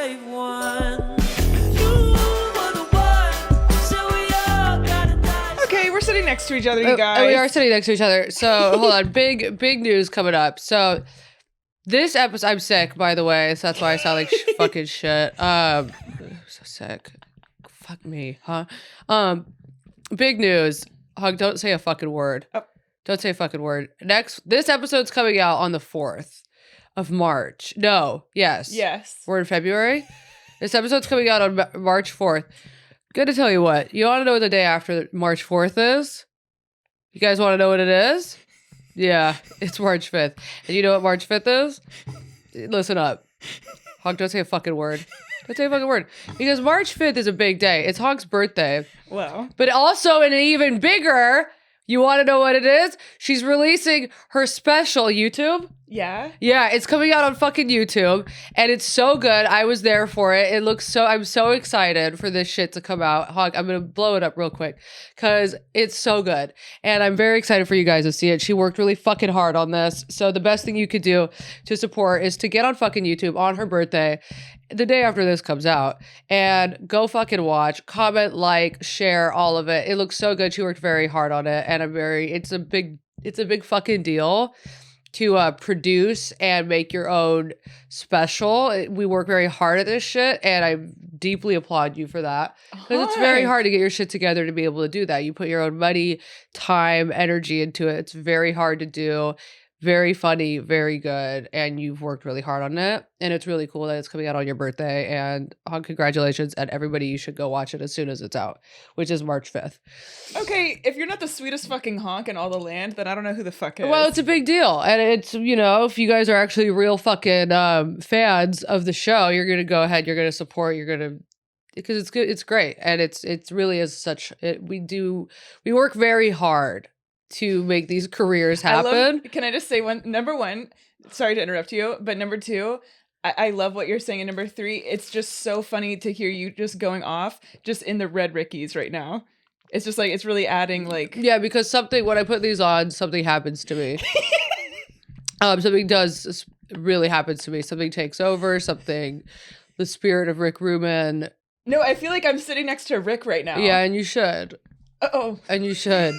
brave one. You were the one, so we all gotta die. Okay, we're sitting next to each other, you guys. We are sitting next to each other. So hold on, big news coming up. So this episode, I'm sick, by the way, so that's why I sound like fucking shit. So sick. Fuck me, huh? Big news. Hug, don't say a fucking word. Oh. Don't say a fucking word. This episode's coming out on the 4th of March. No, yes. Yes. We're in February. This episode's coming out on March 4th. Gonna tell you what. You want to know what the day after March 4th is? You guys want to know what it is? Yeah, it's March 5th. And you know what March 5th is? Listen up. Hog, don't say a fucking word. Don't say a fucking word. Because March 5th is a big day. It's Hog's birthday. Well. But also an even bigger, you want to know what it is? She's releasing her special YouTube. Yeah? Yeah, it's coming out on fucking YouTube, and it's so good. I was there for it. I'm so excited for this shit to come out. Hog, I'm going to blow it up real quick because it's so good. And I'm very excited for you guys to see it. She worked really fucking hard on this. So the best thing you could do to support is to get on fucking YouTube on her birthday, the day after this comes out, and go fucking watch, comment, like, share, all of it. It looks so good. She worked very hard on it, and it's a big fucking deal to produce and make your own special. We work very hard at this shit, and I deeply applaud you for that. Because it's very hard to get your shit together to be able to do that. You put your own money, time, energy into it. It's very hard to do. Very funny, very good, and you've worked really hard on it, and it's really cool that it's coming out on your birthday, and congratulations, and everybody, you should go watch it as soon as it's out, which is March 5th. Okay, if you're not the sweetest fucking honk in all the land, then I don't know who the fuck is. Well, it's a big deal, and it's, if you guys are actually real fucking fans of the show, you're gonna go ahead, you're gonna support, because it's good, it's great, and it's really is such, we work very hard to make these careers happen. Can I just say number one, sorry to interrupt you, but number two, I love what you're saying. And number three, it's just so funny to hear you just going off just in the red Rickies right now. It's just like, it's really adding like. Yeah, because when I put these on, something happens to me. Something does really happens to me. Something takes over, the spirit of Rick Rubin. No, I feel like I'm sitting next to Rick right now. Yeah, and you should. Uh-oh. And you should.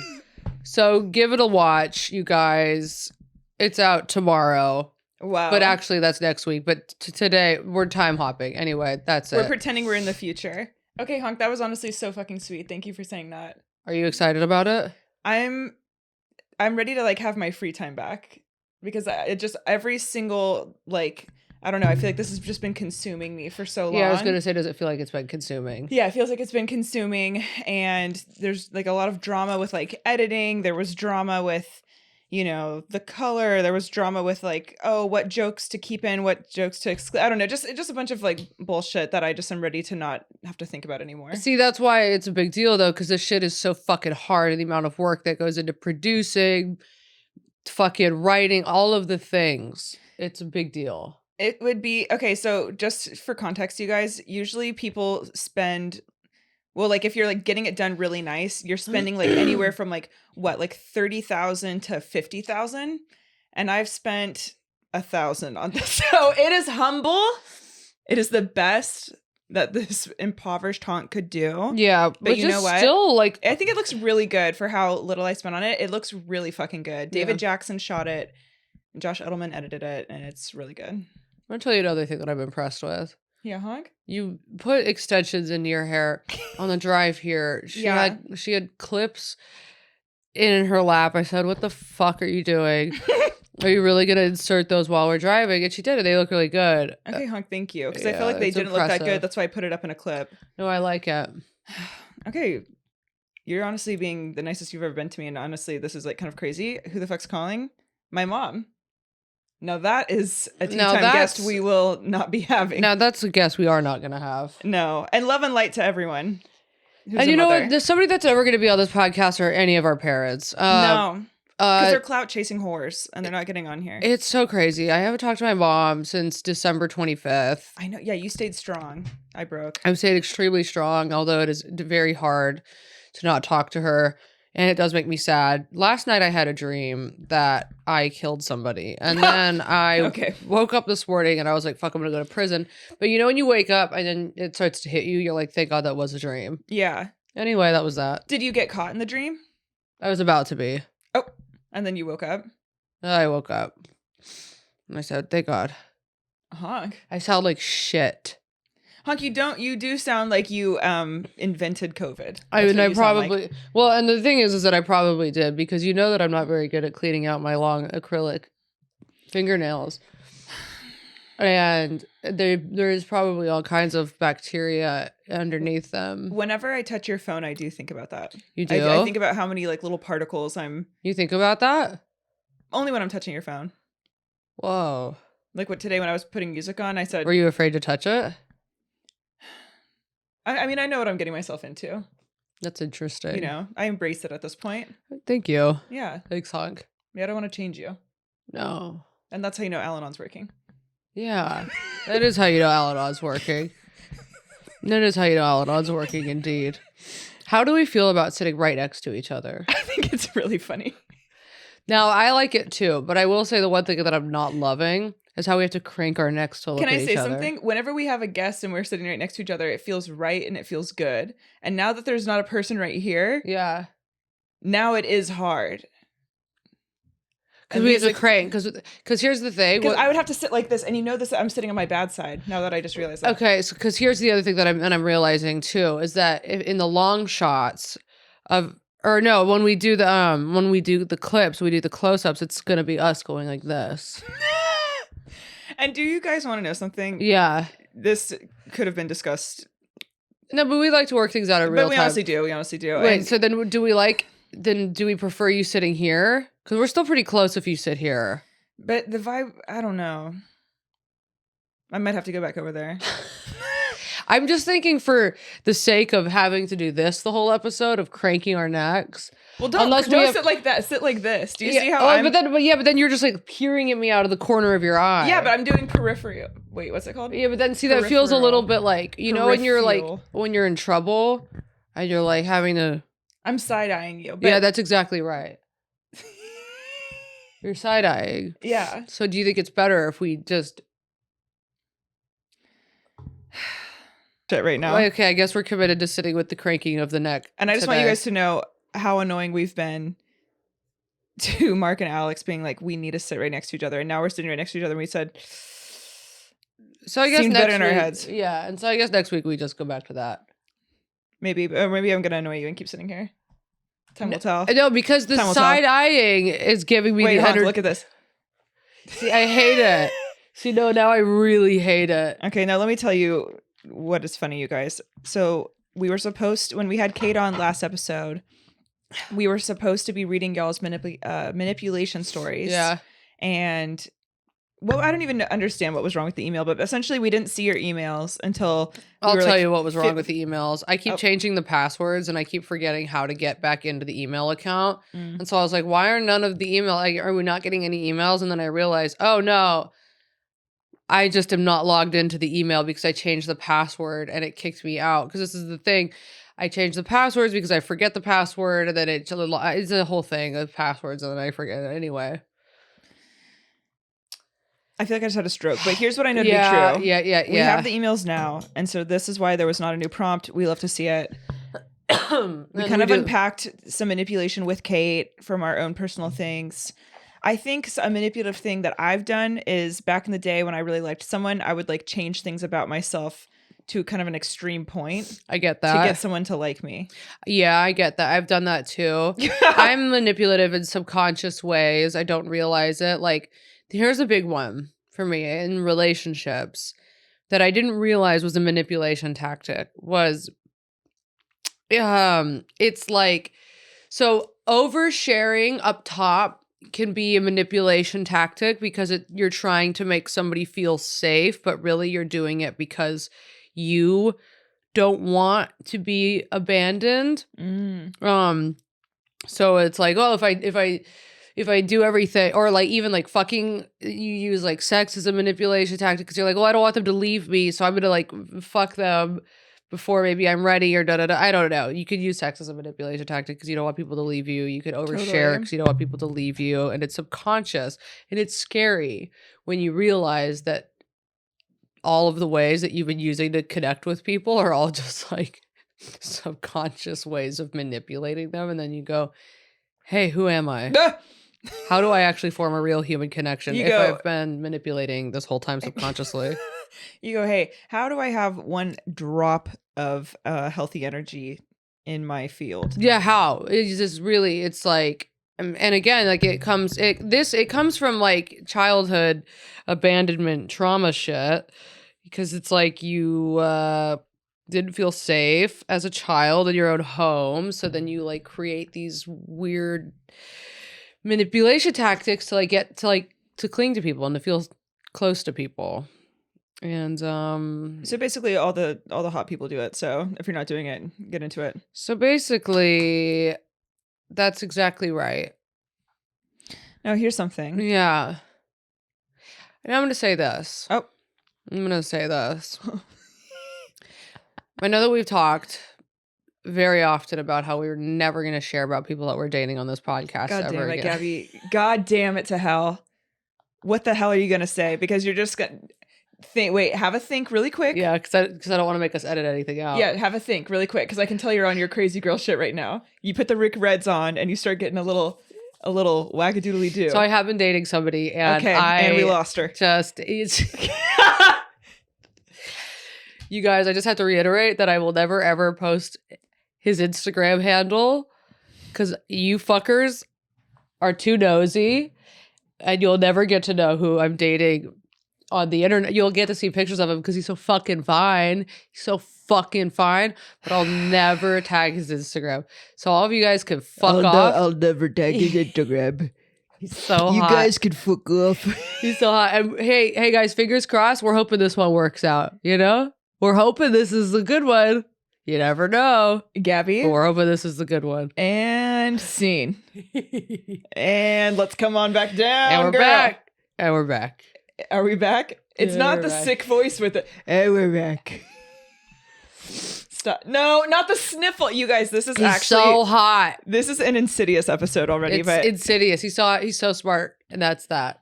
So give it a watch, you guys. It's out tomorrow. Wow. But actually, that's next week. But today, we're time hopping. Anyway, that's it. We're pretending we're in the future. Okay, Honk, that was honestly so fucking sweet. Thank you for saying that. Are you excited about it? I'm ready to like have my free time back. Because it just, every single, like, I don't know, I feel like this has just been consuming me for so long. Yeah, I was going to say, does it feel like it's been consuming? Yeah, it feels like it's been consuming, and there's like a lot of drama with like editing. There was drama with, the color. There was drama with like, what jokes to keep in, what jokes to exclude. I don't know, just a bunch of like bullshit that I just am ready to not have to think about anymore. See, that's why it's a big deal though, because this shit is so fucking hard, and the amount of work that goes into producing, fucking writing, all of the things. It's a big deal. It would be, okay, so just for context, you guys, usually people spend, well, like if you're like getting it done really nice, you're spending like anywhere from like, what, like 30,000 to 50,000? And I've spent 1,000 on this. So it is humble. It is the best that this impoverished honk could do. Yeah, but you know what? Still, like, I think it looks really good for how little I spent on it. It looks really fucking good. David Jackson shot it. Josh Edelman edited it, and it's really good. I'm gonna tell you another thing that I'm impressed with. Yeah, Honk? You put extensions into your hair on the drive here. She had clips in her lap. I said, "What the fuck are you doing? Are you really gonna insert those while we're driving?" And she did it. They look really good. Okay, Honk, thank you. Because I feel like they didn't look that good. That's why I put it up in a clip. No, I like it. Okay. You're honestly being the nicest you've ever been to me. And honestly, this is like kind of crazy. Who the fuck's calling? My mom. Now that is a tea time guest we will not be having. Now that's a guest we are not going to have. No. And love and light to everyone. And you know what? There's somebody that's never going to be on this podcast or any of our parents. No. Because they're clout chasing whores and they're not getting on here. It's so crazy. I haven't talked to my mom since December 25th. I know. Yeah, you stayed strong. I broke. I've stayed extremely strong, although it is very hard to not talk to her And it does make me sad. Last night I had a dream that I killed somebody. And then I woke up this morning and I was like, fuck, I'm going to go to prison. But you know when you wake up and then it starts to hit you, you're like, thank God that was a dream. Yeah. Anyway, that was that. Did you get caught in the dream? I was about to be. Oh, and then you woke up? I woke up. And I said, thank God. Honk. I sound like shit. Honk, you do sound like you invented COVID. I probably, well, and the thing is that I probably did, because you know that I'm not very good at cleaning out my long acrylic fingernails. And there is probably all kinds of bacteria underneath them. Whenever I touch your phone, I do think about that. You do? I think about how many like little particles You think about that? Only when I'm touching your phone. Whoa. Like today when I was putting music on, I said... Were you afraid to touch it? I mean, I know what I'm getting myself into. That's interesting. You know, I embrace it at this point. Thank you. Yeah. Thanks, Honk. Yeah, I don't want to change you. No. And that's how you know Al-Anon's working. Yeah. That is how you know Al-Anon's working. That is how you know Al-Anon's working, indeed. How do we feel about sitting right next to each other? I think it's really funny. Now, I like it too, but I will say the one thing that I'm not loving is how we have to crank our necks to look at each other. Can I say something? Whenever we have a guest and we're sitting right next to each other, it feels right and it feels good. And now that there's not a person right here, yeah, now it is hard. Because we have to crank. Because here's the thing. Because I would have to sit like this, and you know this. I'm sitting on my bad side now that I just realized that. Okay, so because here's the other thing that I'm realizing too is that in the long shots when we do the clips, we do the close-ups, it's gonna be us going like this. And do you guys want to know something? Yeah. This could have been discussed. No, but we like to work things out in real time. But we honestly do. We honestly do. Wait, so then do we prefer you sitting here? Because we're still pretty close if you sit here. But the vibe, I don't know. I might have to go back over there. I'm just thinking for the sake of having to do this the whole episode of cranking our necks. Well, don't sit like that. Sit like this. Do you see how but then you're just like peering at me out of the corner of your eye. Yeah, but I'm doing peripheral. Wait, what's it called? Yeah, but then see that feels a little bit like, you know, when you're in trouble and you're like having to. I'm side-eyeing you. But... Yeah, that's exactly right. You're side-eyeing. Yeah. So do you think it's better if we just... Shit right now. Okay, I guess we're committed to sitting with the cranking of the neck. And I just want you guys to know how annoying we've been to Mark and Alex being like, we need to sit right next to each other. And now we're sitting right next to each other and we said... So I guess seemed next better in our heads. Yeah, and so I guess next week we just go back to that. Maybe I'm going to annoy you and keep sitting here. Time will tell. No, because the side-eyeing is giving me the energy. Look at this. See, I hate it. See, no, now I really hate it. Okay, now let me tell you what is funny, you guys. So we were supposed to, when we had Kate on last episode, we were supposed to be reading y'all's manipulation stories. Yeah. And well, I don't even understand what was wrong with the email, but essentially we didn't see your emails until I'll tell you what was wrong with the emails. I keep changing the passwords and I keep forgetting how to get back into the email account. And so I was like, why are none of the email, are we not getting any emails? And then I realized, oh no, I just am not logged into the email because I changed the password and it kicked me out. Because this is the thing. I changed the passwords because I forget the password and then it's a whole thing of passwords and then I forget it anyway. I feel like I just had a stroke, but here's what I know to be true. Yeah. We have the emails now, and so this is why there was not a new prompt. We love to see it. We kind of unpacked some manipulation with Kate from our own personal things. I think a manipulative thing that I've done is back in the day when I really liked someone, I would like change things about myself to kind of an extreme point. I get that. To get someone to like me. Yeah, I get that. I've done that too. I'm manipulative in subconscious ways. I don't realize it. Like, here's a big one for me in relationships that I didn't realize was a manipulation tactic was it's like, so oversharing up top can be a manipulation tactic because you're trying to make somebody feel safe, but really you're doing it because you don't want to be abandoned. So it's like, oh, if I do everything, or like even like fucking, you use like sex as a manipulation tactic because you're like, well, I don't want them to leave me, so I'm gonna like fuck them before maybe I'm ready or da-da-da. I don't know. You could use sex as a manipulation tactic because you don't want people to leave you. You could overshare Totally. because you don't want people to leave you. And it's subconscious. And it's scary when you realize that all of the ways that you've been using to connect with people are all just like subconscious ways of manipulating them. And then you go, hey, who am I? How do I actually form a real human connection You if go- I've been manipulating this whole time subconsciously? You go, hey, how do I have one drop of healthy energy in my field? Yeah, how? It's just really, it's like, and again, like it comes from like childhood abandonment trauma shit, because it's like you didn't feel safe as a child in your own home, so then you like create these weird manipulation tactics to like get to like to cling to people and to feel close to people. And So basically all the hot people do it. So if you're not doing it, get into it. so basically that's exactly right. Now here's something. Yeah. And I'm going to say this. Oh. I'm going to say this. I know that we've talked very often about how we were never going to share about people that we're dating on this podcast God ever damn it, again. Gabby. God damn it to hell. What the hell are you gonna say? Because you're just gonna have a think really quick. Yeah, because I don't want to make us edit anything out. Yeah, have a think really quick, because I can tell you're on your crazy girl shit right now. You put the Rick Reds on and you start getting a little wagadoodly do. So I have been dating somebody, and and we lost her. You guys, I just have to reiterate that I will never ever post his Instagram handle because you fuckers are too nosy, and you'll never get to know who I'm dating on the internet. You'll get to see pictures of him because he's so fucking fine. He's so fucking fine, but I'll never tag his Instagram. So all of you guys can fuck off. I'll never tag his Instagram. He's so You hot. guys can fuck off. He's so hot. And hey guys, fingers crossed. We're hoping this one works out. You know, we're hoping this is a good one. You never know, Gabby. but we're hoping this is the good one. And scene. And let's come on back down. And we're girl. back. And we're back. Are we back? It's Yeah, not we're the back. sick voice with it. And we're back. Stop. No, not the sniffle. You guys, this is He's actually so hot. this is an Insidious episode already, It's but insidious. He's so smart, and that's that.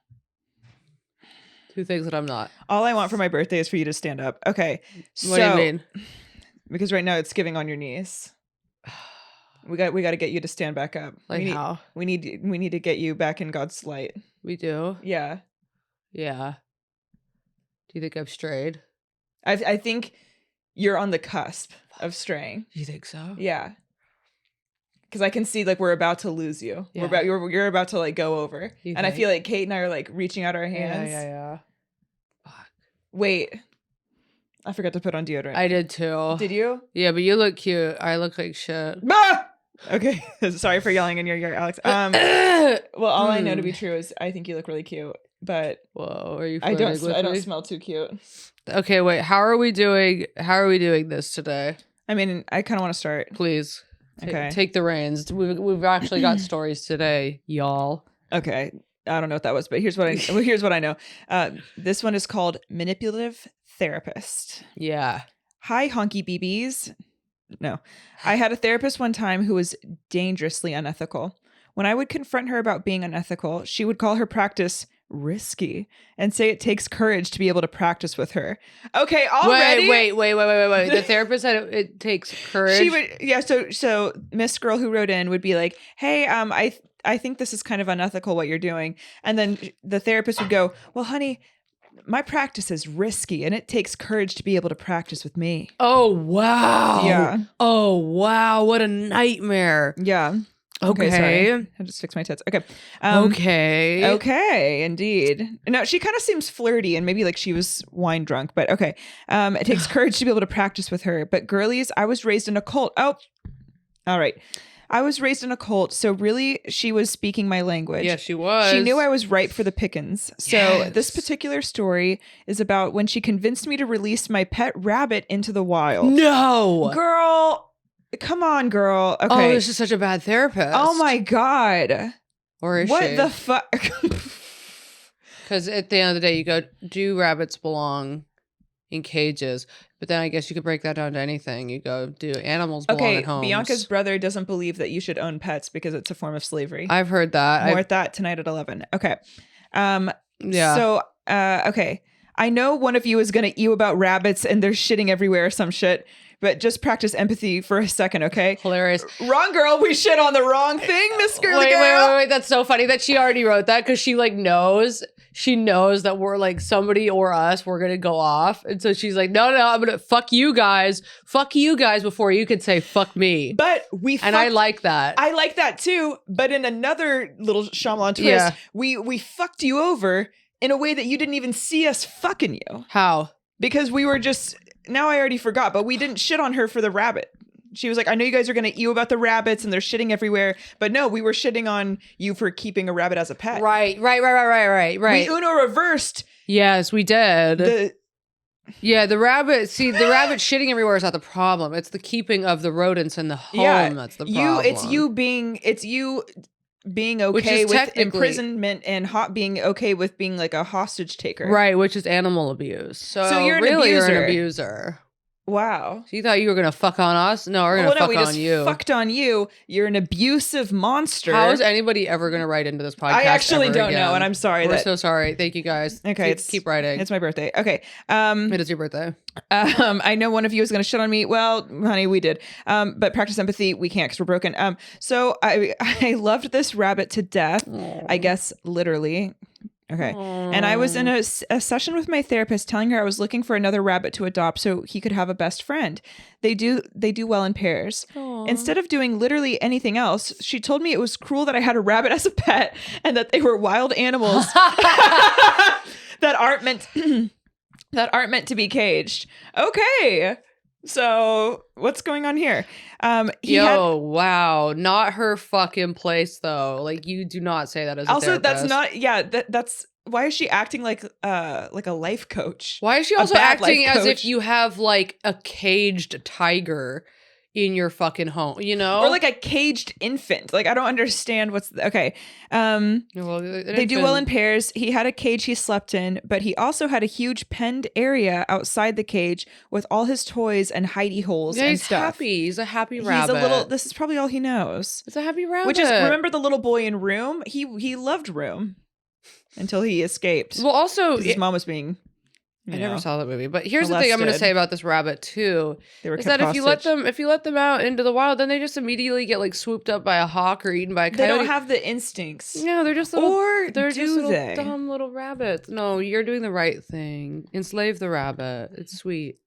Two things that I'm not. all I want for my birthday is for you to stand up. Okay. What do you mean? Because right now it's giving on your knees. We got to get you to stand back up. Like how? We need to get you back in God's light. We do? Yeah. Yeah. Do you think I've strayed? I think you're on the cusp of straying. You think so? Yeah. Because I can see like we're about to lose you. Yeah. You're about to like go over. You And I think? feel like Kate and I are like reaching out our hands. Yeah. Fuck. Wait. I forgot to put on deodorant. I did too. Did you? Yeah, but you look cute. I look like shit. Ah! Okay. Sorry for yelling in your ear, Alex. Well, all I know to be true is I think you look really cute, but Whoa, are you I flirting with don't me? smell too cute. Okay, wait. How are we doing this today? I mean, I kind of want to start. Please. Okay. Take the reins. We've actually got stories today, y'all. Okay. I don't know what that was, but here's what I know. This one is called Manipulative Therapist. Yeah. Hi, honky BBs. No. I had a therapist one time who was dangerously unethical. When I would confront her about being unethical, she would call her practice risky and say it takes courage to be able to practice with her. Okay, already. Wait. The therapist said it takes courage. She would, yeah. So Miss Girl who wrote in would be like, "Hey, I think this is kind of unethical what you're doing," and then the therapist would go, "Well, honey, my practice is risky, and it takes courage to be able to practice with me." Oh wow. Yeah. Oh wow. What a nightmare. Yeah. Okay. Sorry. I just fixed my tits. Okay. Okay. Okay, indeed. No, she kind of seems flirty and maybe like she was wine drunk, but okay. It takes courage to be able to practice with her. But girlies, I was raised in a cult. Oh, all right. I was raised in a cult, so really she was speaking my language. Yeah, she was. She knew I was ripe for the pickens. So this particular story is about when she convinced me to release my pet rabbit into the wild. No. Girl, come on, girl. Okay. Oh, this is such a bad therapist. Oh my God. Or is What she? the fuck? Because at the end of the day, you go, do rabbits belong in cages. But then I guess you could break that down to anything. You go, do animals belong Okay, at homes? Bianca's brother doesn't believe that you should own pets because it's a form of slavery. I've heard that. More at that tonight at 11. Okay. Yeah. So, okay. I know one of you is going to ew about rabbits and they're shitting everywhere or some shit, but just practice empathy for a second, okay? Hilarious. Wrong girl, we shit on the wrong thing, Miss Girly Wait, Girl. wait. That's so funny that she already wrote that because she like knows. She knows that we're like somebody or us, we're going to go off. And so she's like, no, I'm going to fuck you guys before you could say fuck me. But and I like that. I like that too. But in another little Shyamalan twist, Yeah. we fucked you over in a way that you didn't even see us fucking you. How? Because we were just, now I already forgot, but we didn't shit on her for the rabbit. She was like, I know you guys are going to ew about the rabbits and they're shitting everywhere. But no, we were shitting on you for keeping a rabbit as a pet. Right. We Uno reversed Yes, we did. the... Yeah, the rabbit. See, the rabbit shitting everywhere is not the problem. It's the keeping of the rodents in the home that's the problem. It's you being Which okay is with technically- imprisonment and being okay with being like a hostage taker. Right, which is animal abuse. So you're an really, you're abuser. an abuser. Wow. So you thought you were gonna fuck on us? No, we're gonna Well, no, fuck we on just you. fucked on you. You're an abusive monster. How is anybody ever gonna write into this podcast? I actually ever don't again? know, and I'm sorry. We're so sorry. Thank you guys. Okay, keep writing. It's my birthday. Okay. It is your birthday. I know one of you is going to shit on me. Well, honey, we did. But practice empathy, we can't because we're broken. So I loved this rabbit to death. Aww. I guess literally. Okay. And I was in a session with my therapist telling her I was looking for another rabbit to adopt so he could have a best friend. They do well in pairs. Aww. Instead of doing literally anything else, she told me it was cruel that I had a rabbit as a pet and that they were wild animals that aren't meant to be caged. Okay. So what's going on here? Wow. Not her fucking place though. Like you do not say that as a also therapist. that's not that's why is she acting like a life coach? Why is she a also bad acting life as if coach? you have like a caged tiger in your fucking home, you know? Or like a caged infant. Like I don't understand what's okay. Well, They do well in pairs. He had a cage he slept in, but he also had a huge penned area outside the cage with all his toys and hidey holes Yeah, and he's stuff. happy. He's a happy rabbit. This is probably all he knows. It's a happy rabbit. Which is, remember the little boy in Room? He loved Room until he escaped. well, also, 'Cause his mom was being, I never saw that movie. But here's the thing I'm going to molested. say about this rabbit too. They were Is kept that if you let hostage. them out into the wild, then they just immediately get like swooped up by a hawk or eaten by a They coyote. don't have the instincts. No, they're just little, Or they're just do little they? dumb little rabbits. No, you're doing the right thing. Enslave the rabbit. It's sweet.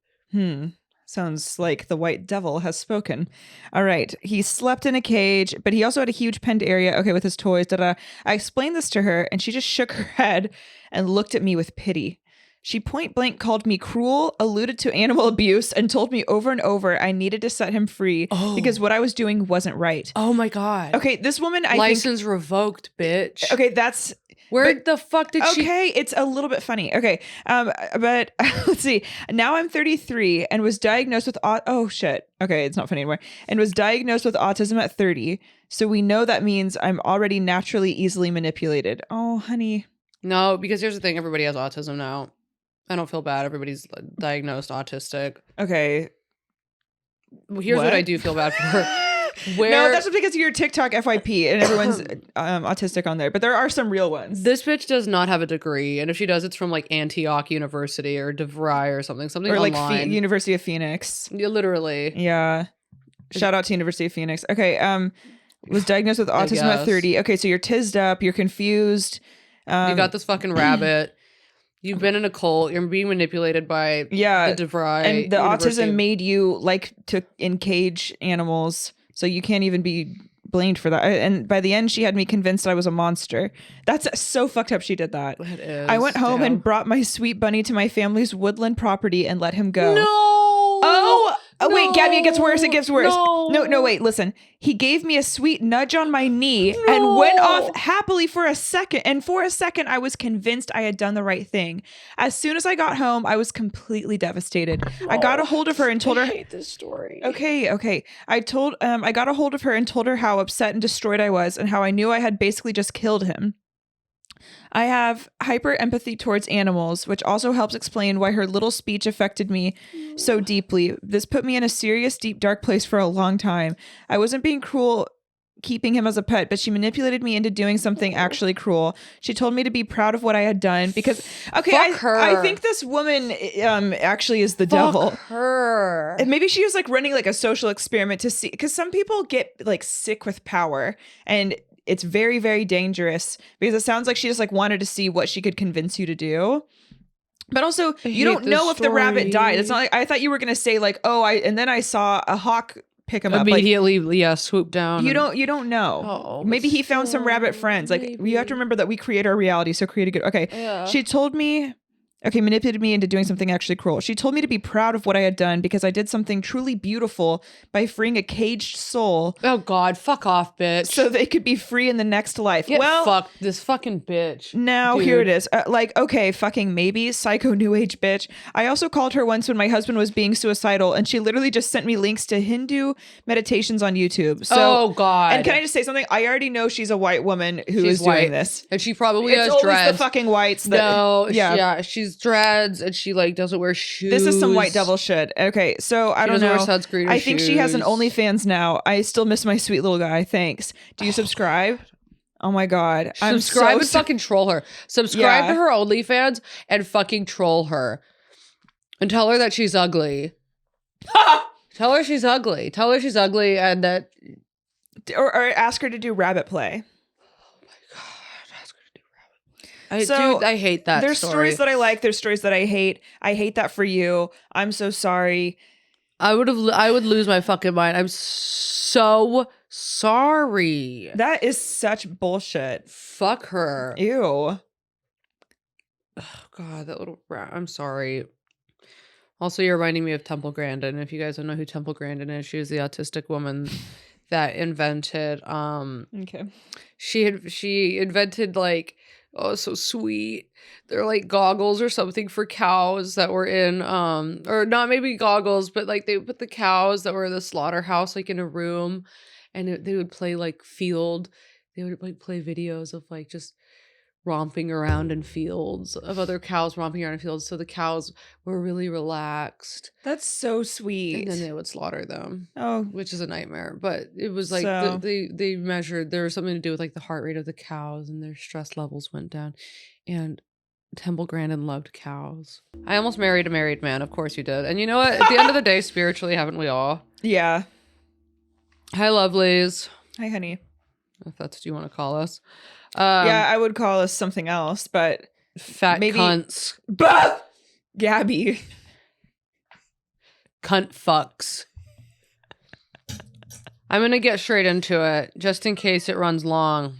Sounds like the white devil has spoken. All right. He slept in a cage, but he also had a huge penned area, okay, with his toys. I explained this to her, and she just shook her head and looked at me with pity. She point blank called me cruel, alluded to animal abuse, and told me over and over I needed to set him free because what I was doing wasn't right. Oh my god. Okay, this woman, I License revoked, bitch. think... Okay, that's... Where but- the fuck did she... Okay, it's a little bit funny. Okay, but let's see. Now I'm 33 and was diagnosed with oh shit. Okay, it's not funny anymore. And was diagnosed with autism at 30. So we know that means I'm already naturally easily manipulated. Oh, honey. No, because here's the thing. Everybody has autism now. I don't feel bad. Everybody's diagnosed autistic. Okay. Here's what I do feel bad for. No, that's because of your TikTok FYP and everyone's autistic on there. But there are some real ones. This bitch does not have a degree, and if she does, it's from like Antioch University or DeVry or something or like online. University of Phoenix. Yeah, literally. Yeah. Shout out to University of Phoenix. Okay. Was diagnosed with autism at guess. 30. Okay, so you're tizzed up. You're confused. You got this fucking rabbit. You've been in a cult. You're being manipulated by the DeVry. and the University. autism made you like to encage animals, so you can't even be blamed for that. And by the end, she had me convinced I was a monster. That's so fucked up. She did that. It is. I went home Damn. and brought my sweet bunny to my family's woodland property and let him go. No. Wait, Gabby, it gets worse. It gets worse. No. No, wait, listen. He gave me a sweet nudge on my knee and went off happily for a second. And for a second, I was convinced I had done the right thing. As soon as I got home, I was completely devastated. I got a hold of her and told her. I hate this story. Okay. I got a hold of her and told her how upset and destroyed I was and how I knew I had basically just killed him. I have hyper empathy towards animals, which also helps explain why her little speech affected me so deeply. This put me in a serious, deep, dark place for a long time. I wasn't being cruel keeping him as a pet, but she manipulated me into doing something actually cruel. She told me to be proud of what I had done because, okay, Fuck her. I think this woman actually is the devil. Her. And maybe she was like running like a social experiment to see, because some people get like sick with power, and it's very, very dangerous because it sounds like she just like wanted to see what she could convince you to do. But also, you don't know if the rabbit died. It's not like, I thought you were going to say like, oh, and then I saw a hawk pick him up. Immediately, swoop down. You don't know. Oh, maybe he found some rabbit friends. Like, you have to remember that we create our reality, so create a good. Okay. Yeah. She told me. Okay, manipulated me into doing something actually cruel. She told me to be proud of what I had done because I did something truly beautiful by freeing a caged soul. Oh God, fuck off, bitch. So they could be free in the next life. Get fucked, this fucking bitch. Now, Dude. here it is. Okay, fucking maybe. Psycho new age bitch. I also called her once when my husband was being suicidal, and she literally just sent me links to Hindu meditations on YouTube. So, oh God. And can I just say something? I already know she's a white woman who She's is white. doing this. And she probably It's has always dreads. the fucking whites. That, No, yeah. she's dreads and she like doesn't wear shoes. This is some white devil shit. Okay, so I don't know. Wear sunscreen or I think she has an shoes. OnlyFans now. I still miss my sweet little guy. Thanks. Do you subscribe? Oh my God. Subscribe and fucking troll her. Subscribe Yeah. to her OnlyFans and fucking troll her. And tell her that she's ugly. Tell her she's ugly. Tell her she's ugly and that... or ask her to do rabbit play. Dude, I hate that There's story. stories that I like. There's stories that I hate. I hate that for you. I'm so sorry. I would lose my fucking mind. I'm so sorry. That is such bullshit. Fuck her. Ew. Oh, God, that little rat. I'm sorry. Also, you're reminding me of Temple Grandin. If you guys don't know who Temple Grandin is, she was the autistic woman that invented Okay. she invented like, oh, so sweet, they're like goggles or something for cows that were in or not maybe goggles, but like they put the cows that were in the slaughterhouse like in a room, and they would play like they would like play videos of like just romping around in fields, of other cows romping around in fields, so the cows were really relaxed. That's so sweet. And then they would slaughter them. Oh, Which is a nightmare, but it was like So- they measured, there was something to do with like the heart rate of the cows and their stress levels went down. And Temple Grandin loved cows. I almost married a married man. Of course you did. And you know what? At the end of the day, spiritually, haven't we all? yeah. Hi, lovelies. Hi, honey. If that's what you want to call us. Yeah, I would call us something else, but Fat maybe- cunts. bah! Gabby. Cunt fucks. I'm going to get straight into it, just in case it runs long.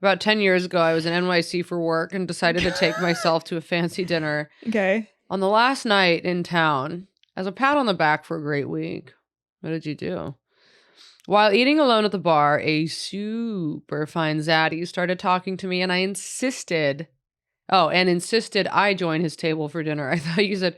About 10 years ago, I was in NYC for work and decided to take myself to a fancy dinner. Okay. On the last night in town, as a pat on the back for a great week. What did you do? While eating alone at the bar, a super fine zaddy started talking to me, and I insisted I join his table for dinner. I thought you said,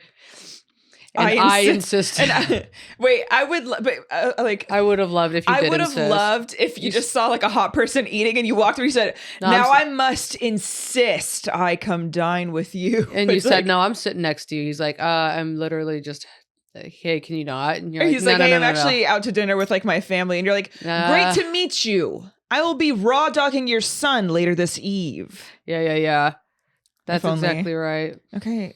I insisted. Wait, I would, like, I would have loved if you I did would have insist. loved if you just saw like a hot person eating and you walked through. You said, No, "Now I must insist I come dine with you." And you It's said, like- no, I'm sitting next to you. He's like, I'm literally just, hey, can you not? And you're Or like, he's no, like, no, "Hey, no, I'm no, no." actually out to dinner with like my family," and you're like, "Great to meet you. I will be raw dogging your son later this eve." Yeah. That's only. exactly right. Okay,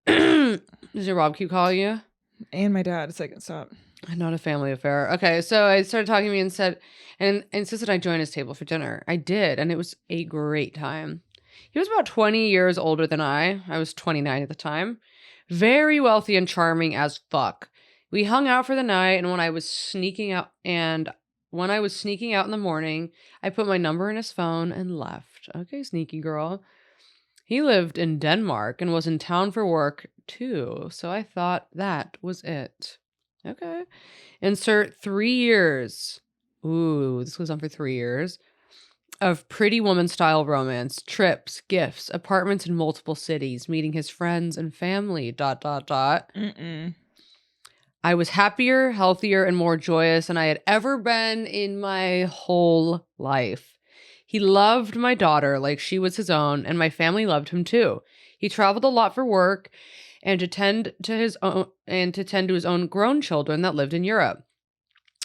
Does your Rob keep calling you? and my dad. It's like, stop. Not a family affair. Okay, so I started talking to me and said, and insisted I join his table for dinner. I did, and it was a great time. He was about 20 years older than I. I was 29 at the time. Very wealthy and charming as fuck. We hung out for the night, and when I was sneaking out in the morning, I put my number in his phone and left. Okay, sneaky girl. He lived in Denmark and was in town for work too, so I thought that was it. Okay. Insert 3 years. Ooh, this goes on for 3 years. Of pretty woman style romance, trips, gifts, apartments in multiple cities, meeting his friends and family, ... Mm-mm. I was happier, healthier, and more joyous than I had ever been in my whole life. He loved my daughter like she was his own, and my family loved him too. He traveled a lot for work and to tend to his own grown children that lived in Europe.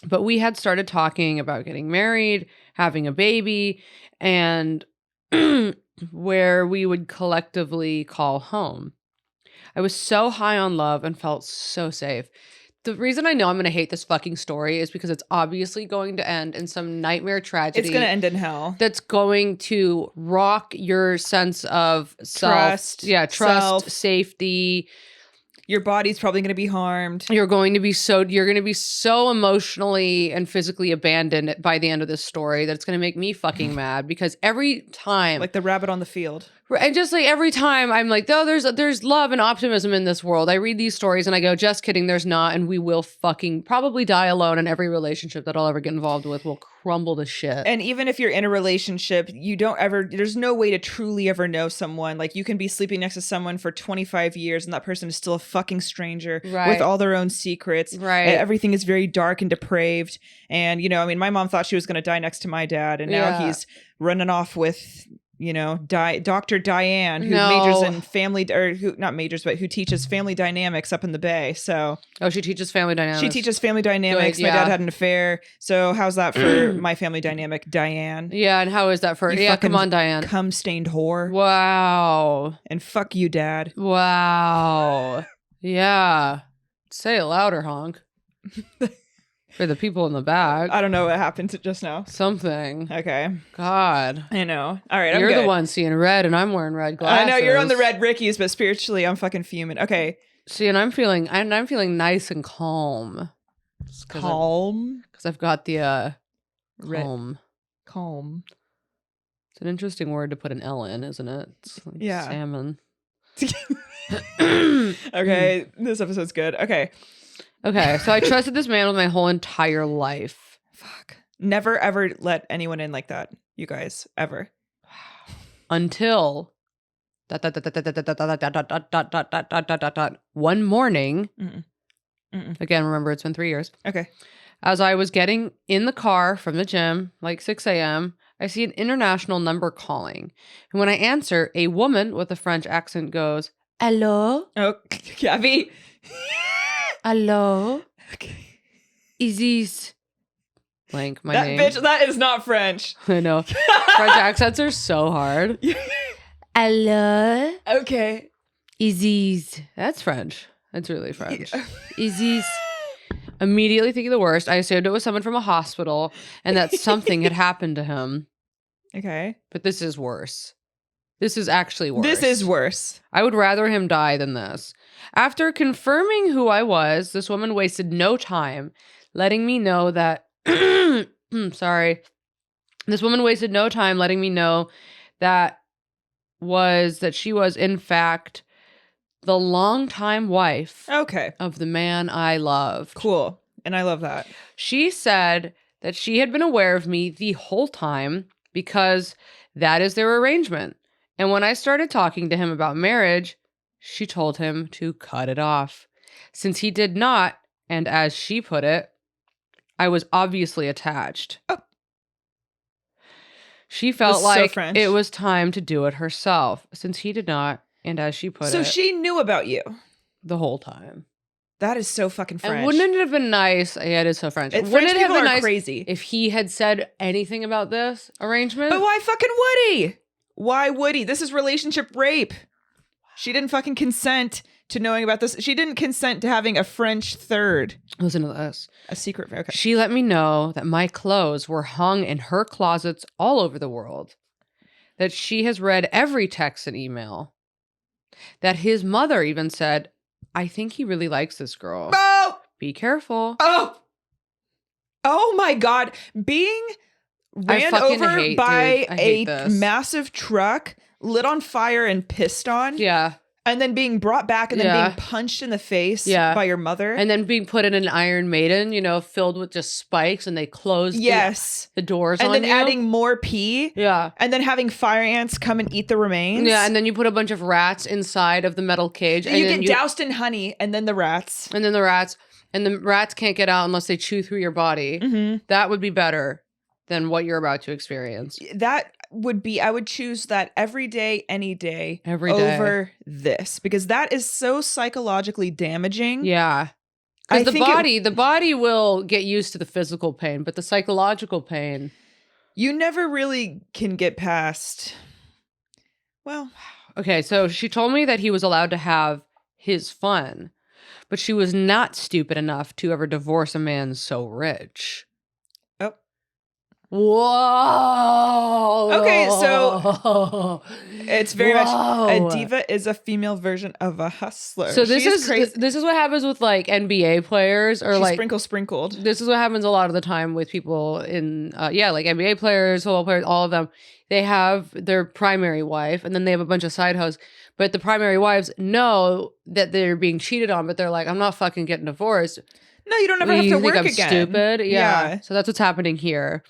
But we had started talking about getting married, having a baby, and where we would collectively call home. I was so high on love and felt so safe. The reason I know I'm going to hate this fucking story is because it's obviously going to end in some nightmare tragedy. It's going to end in hell. That's going to rock your sense of Trust. Trust, safety. Your body's probably going to be harmed. You're going to be so emotionally and physically abandoned by the end of this story that it's going to make me fucking mad, because every time, like the rabbit on the field. And just like every time I'm like, oh, there's love and optimism in this world. I read these stories and I go, just kidding, there's not. And we will fucking probably die alone, and every relationship that I'll ever get involved with will crumble to shit. And even if you're in a relationship, there's no way to truly ever know someone. Like, you can be sleeping next to someone for 25 years and that person is still a fucking stranger with all their own secrets. Right. And everything is very dark and depraved. And, my mom thought she was going to die next to my dad. And now he's running off with... Dr. Diane, who majors in family, or who not majors, but who teaches family dynamics up in the Bay. So, she teaches family dynamics. She teaches family dynamics. Good, my dad had an affair. So, how's that for my family dynamic, Diane? Yeah, and how is that for? Come on, Diane. Cum-stained whore. Wow. And fuck you, Dad. Wow. Yeah. Say it louder, honk. For the people in the back. I don't know what happened to just now. Something. Okay. God. I know. All right, You're I'm good. the one seeing red and I'm wearing red glasses. I know you're on the red Rickies, but spiritually I'm fucking fuming. Okay. See, and I'm feeling nice and calm. Calm? Because I've got the Red. calm. Calm. It's an interesting word to put an L in, isn't it? It's like salmon. Okay, this episode's good. Okay, so I trusted this man with my whole entire life. Fuck. Never ever let anyone in like that, you guys. Ever. Until one morning. Again, remember, it's been 3 years. Okay. As I was getting in the car from the gym, like 6 a.m., I see an international number calling. And when I answer, a woman with a French accent goes, "Hello? Oh, Gabby. Hello? Okay. Is this blank my That name?" bitch, that is not French. I know. French accents are so hard. Hello? Okay. Is this... That's French. That's really French. Is this... Immediately thinking the worst, I assumed it was someone from a hospital and that something had happened to him. Okay. But this is worse. This is actually worse. This is worse. I would rather him die than this. After confirming who I was, this woman wasted no time letting me know that... sorry. This woman wasted no time letting me know that she was, in fact, the longtime wife of the man I loved. Cool. And I love that. She said that she had been aware of me the whole time because that is their arrangement. And when I started talking to him about marriage, she told him to cut it off. Since he did not, and as she put it, I was obviously attached. Oh. She felt like it was time to do it herself, since he did not, and as she put it. So she knew about you the whole time. That is so fucking French. And wouldn't it have been nice? Yeah, it is so French. French wouldn't it have people been are nice crazy if he had said anything about this arrangement? But why fucking would he? Why would he? This is relationship rape. She didn't fucking consent to knowing about this. She didn't consent to having a French third. Listen to this. A secret. Okay. She let me know that my clothes were hung in her closets all over the world. That she has read every text and email. That his mother even said, "I think he really likes this girl. Oh! Be careful." Oh my God. Being ran over by a massive truck, lit on fire and pissed on. Yeah. And then being brought back and then being punched in the face by your mother. And then being put in an Iron Maiden, filled with just spikes, and they closed the doors on you. And then adding more pee. Yeah. And then having fire ants come and eat the remains. Yeah, and then you put a bunch of rats inside of the metal cage. And you get doused in honey, and then the rats. And then the rats. And the rats can't get out unless they chew through your body. Mm-hmm. That would be better than what you're about to experience. That would be, I would choose that every day, any day, Every day. over this, because that is so psychologically damaging. Yeah. I Because think the body will get used to the physical pain, but the psychological pain. You never really can get past. Well, Okay, so she told me that he was allowed to have his fun, but she was not stupid enough to ever divorce a man so rich. oh, Whoa. Okay, so it's very much Whoa. a diva is a female version of a hustler. So this She's is crazy. this is what happens with like NBA players or She's like sprinkled. this is what happens a lot of the time with people in like NBA players, football players, all of them. They have their primary wife and then they have a bunch of side hoes. But the primary wives know that they're being cheated on, but they're like, I'm not fucking getting divorced. No, you don't ever have You to think work I'm again. stupid? Yeah. Yeah. So that's what's happening here.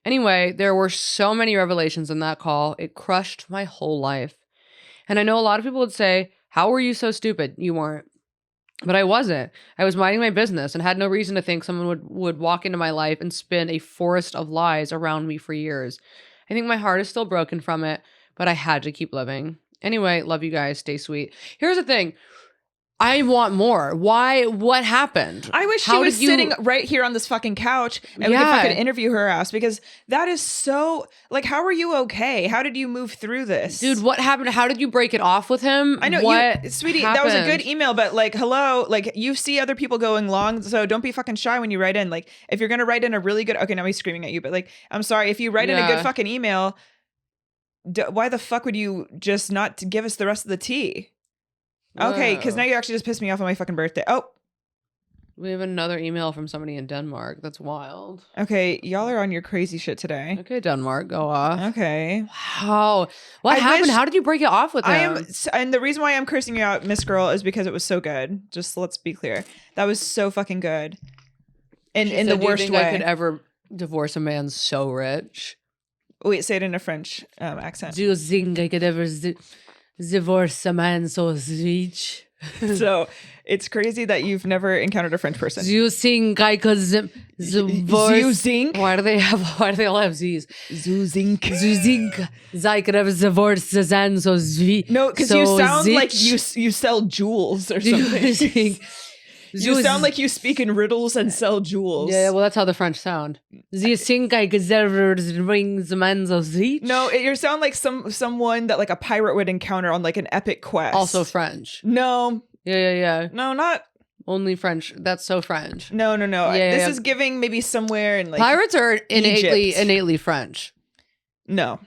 Anyway, there were so many revelations in that call. It crushed my whole life. And I know a lot of people would say, how were you so stupid? You weren't. But I wasn't. I was minding my business and had no reason to think someone would walk into my life and spin a forest of lies around me for years. I think my heart is still broken from it, but I had to keep living. Anyway, love you guys. Stay sweet. Here's the thing. I want more. Why? What happened? I wish she How was did you- sitting right here on this fucking couch and we could Yeah. fucking interview her ass, because that is so, like, how are you okay? How did you move through this? Dude, what happened? How did you break it off with him? I know, what sweetie, that was a good happened? email, but like, hello, like, you see other people going long, so don't be fucking shy when you write in. Like, if you're gonna write in a really good, okay, now he's screaming at you, but like, I'm sorry, if you write in a good Yeah. fucking email, why the fuck would you just not give us the rest of the tea? Okay, because Whoa. now you actually just pissed me off on my fucking birthday. Oh, We have another email from somebody in Denmark. That's wild. okay, y'all are on your crazy shit today. Okay, Denmark, go off. Okay. Wow. What I happened? wish- How did you break it off with him? and the reason why I'm cursing you out, Miss Girl, is because it was so good. Just let's be clear. That was so fucking good. And She in the said, "Do you worst think way. I could ever divorce a man so rich? Wait, say it in a French accent. Do you think I could ever divorce a man so rich? So it's crazy that you've never encountered a French person. Do you think I could divorce? You think? Why do they all have Z's? Zuzink. Do you think I could ever divorce a man so rich? No, because you sound like you sell jewels or Do you something. think? You sound like you speak in riddles and sell jewels. Yeah, well, that's how the French sound. Do you think I could ever bring the man so rich? No, you sound like someone that like a pirate would encounter on like an epic quest. Also French. No, Yeah. no, not. Only French. That's so French. No. Yeah, This yeah. is giving maybe somewhere in like Pirates are Egypt. innately French. No.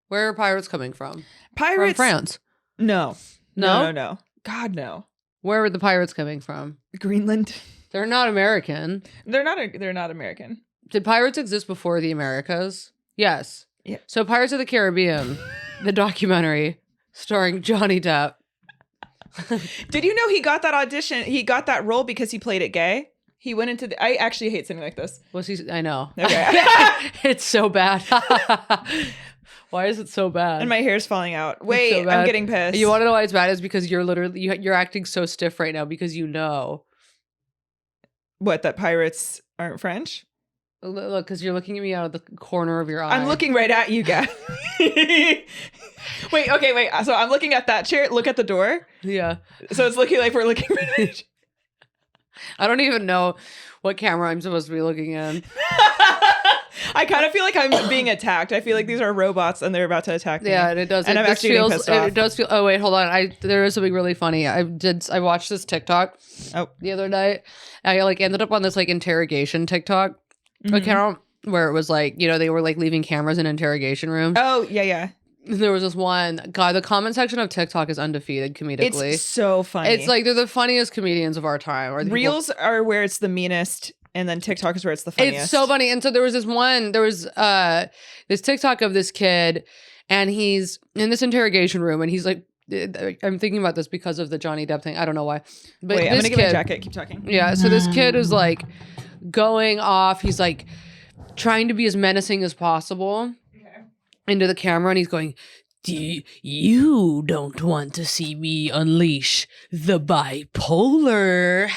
Where are pirates coming from? Pirates. From France. No. No? No. God, no. Where are the pirates coming from? Greenland. They're not American. They're not American. Did pirates exist before the Americas? Yes. Yeah. So Pirates of the Caribbean, the documentary starring Johnny Depp. Did you know he got that audition? He got that role because he played it gay. He went into the. I actually hate something like this. Was he? I know. Okay. It's so bad. Why is it so bad? And my hair's falling out. so Wait, I'm bad. getting pissed. You want to know why it's bad? Is because you're literally you're acting so stiff right now because you know. What, that pirates aren't French? Look, because you're looking at me out of the corner of your eye. I'm looking right at you, guys. Wait. So I'm looking at that chair. Look at the door. Yeah. So it's looking like we're looking right at each. I don't even know what camera I'm supposed to be looking in. I kind of feel like I'm being attacked. I feel like these are robots and they're about to attack me. Yeah, and it does. And I'm this actually getting pissed off. It does feel. Oh wait, hold on. There is something really funny. I watched this TikTok the other night. I like ended up on this like interrogation TikTok account where it was like, you know, they were like leaving cameras in interrogation rooms. Oh, yeah. There was this one. God, the comment section of TikTok is undefeated comedically. It's so funny. It's like they're the funniest comedians of our time. Or the people- Reels are where it's the meanest, and then TikTok is where it's the funniest. It's so funny. And so there was this TikTok of this kid, and he's in this interrogation room, and he's like, I'm thinking about this because of the Johnny Depp thing. I don't know why. But Wait, I'm this gonna get my kid- jacket. Keep talking. Yeah, so this kid is like going off. He's like trying to be as menacing as possible into the camera, and he's going, You don't want to see me unleash the bipolar.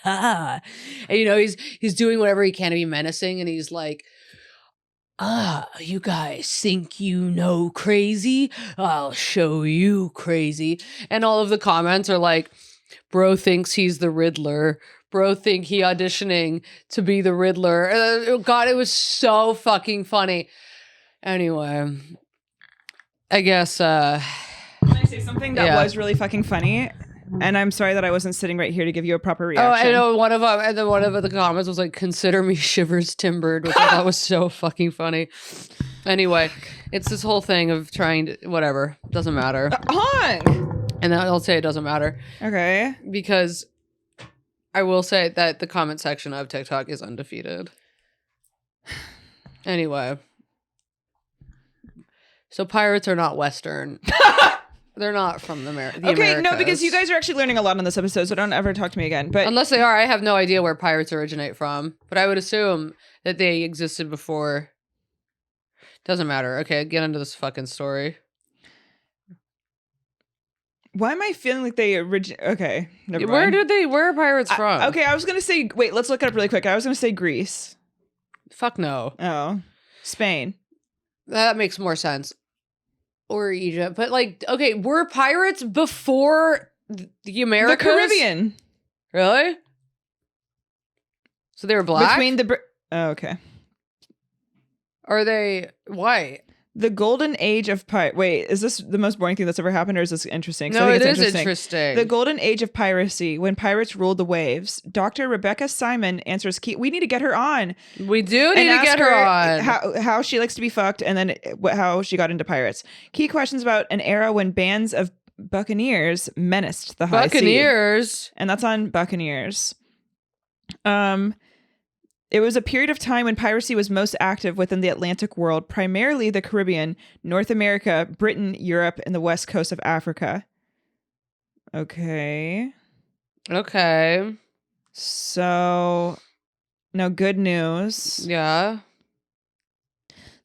And he's doing whatever he can to be menacing, and he's like, you guys think you know crazy? I'll show you crazy. And all of the comments are like, bro thinks he's the Riddler. Bro think he auditioning to be the Riddler. God, it was so fucking funny. Anyway, I guess Can I say something that was really fucking funny? And I'm sorry that I wasn't sitting right here to give you a proper reaction. Oh, I know one of them, and then one of the comments was like, "Consider me shivers timbered," which I thought was so fucking funny. Anyway, it's this whole thing of trying to whatever, doesn't matter. Hung. And then I'll say it doesn't matter. Okay. Because I will say that the comment section of TikTok is undefeated. Anyway. So pirates are not Western. They're not from the Americas. Okay, no, because you guys are actually learning a lot on this episode, so don't ever talk to me again. But unless they are, I have no idea where pirates originate from. But I would assume that they existed before. Doesn't matter. Okay, get into this fucking story. why am I feeling like they Okay, never mind. Where are pirates from? Okay, I was gonna say, wait, let's look it up really quick. I was gonna say Greece. Fuck no. Oh, Spain. That makes more sense. Or Egypt. But like, okay, were pirates before the Americas? The Caribbean. Really? So they were black? Between the... Oh, okay. Are they white? The golden age of Wait, is this the most boring thing that's ever happened, or is this interesting? No, it is interesting. The golden age of piracy, when pirates ruled the waves. Dr. Rebecca Simon answers key... We need to get her on. We do need to get her on. How she likes to be fucked, and then how she got into pirates. Key questions about an era when bands of buccaneers menaced the high sea. Buccaneers? And that's on Buccaneers. It was a period of time when piracy was most active within the Atlantic world, primarily the Caribbean, North America, Britain, Europe, and the west coast of Africa. Okay. So, now good news. Yeah.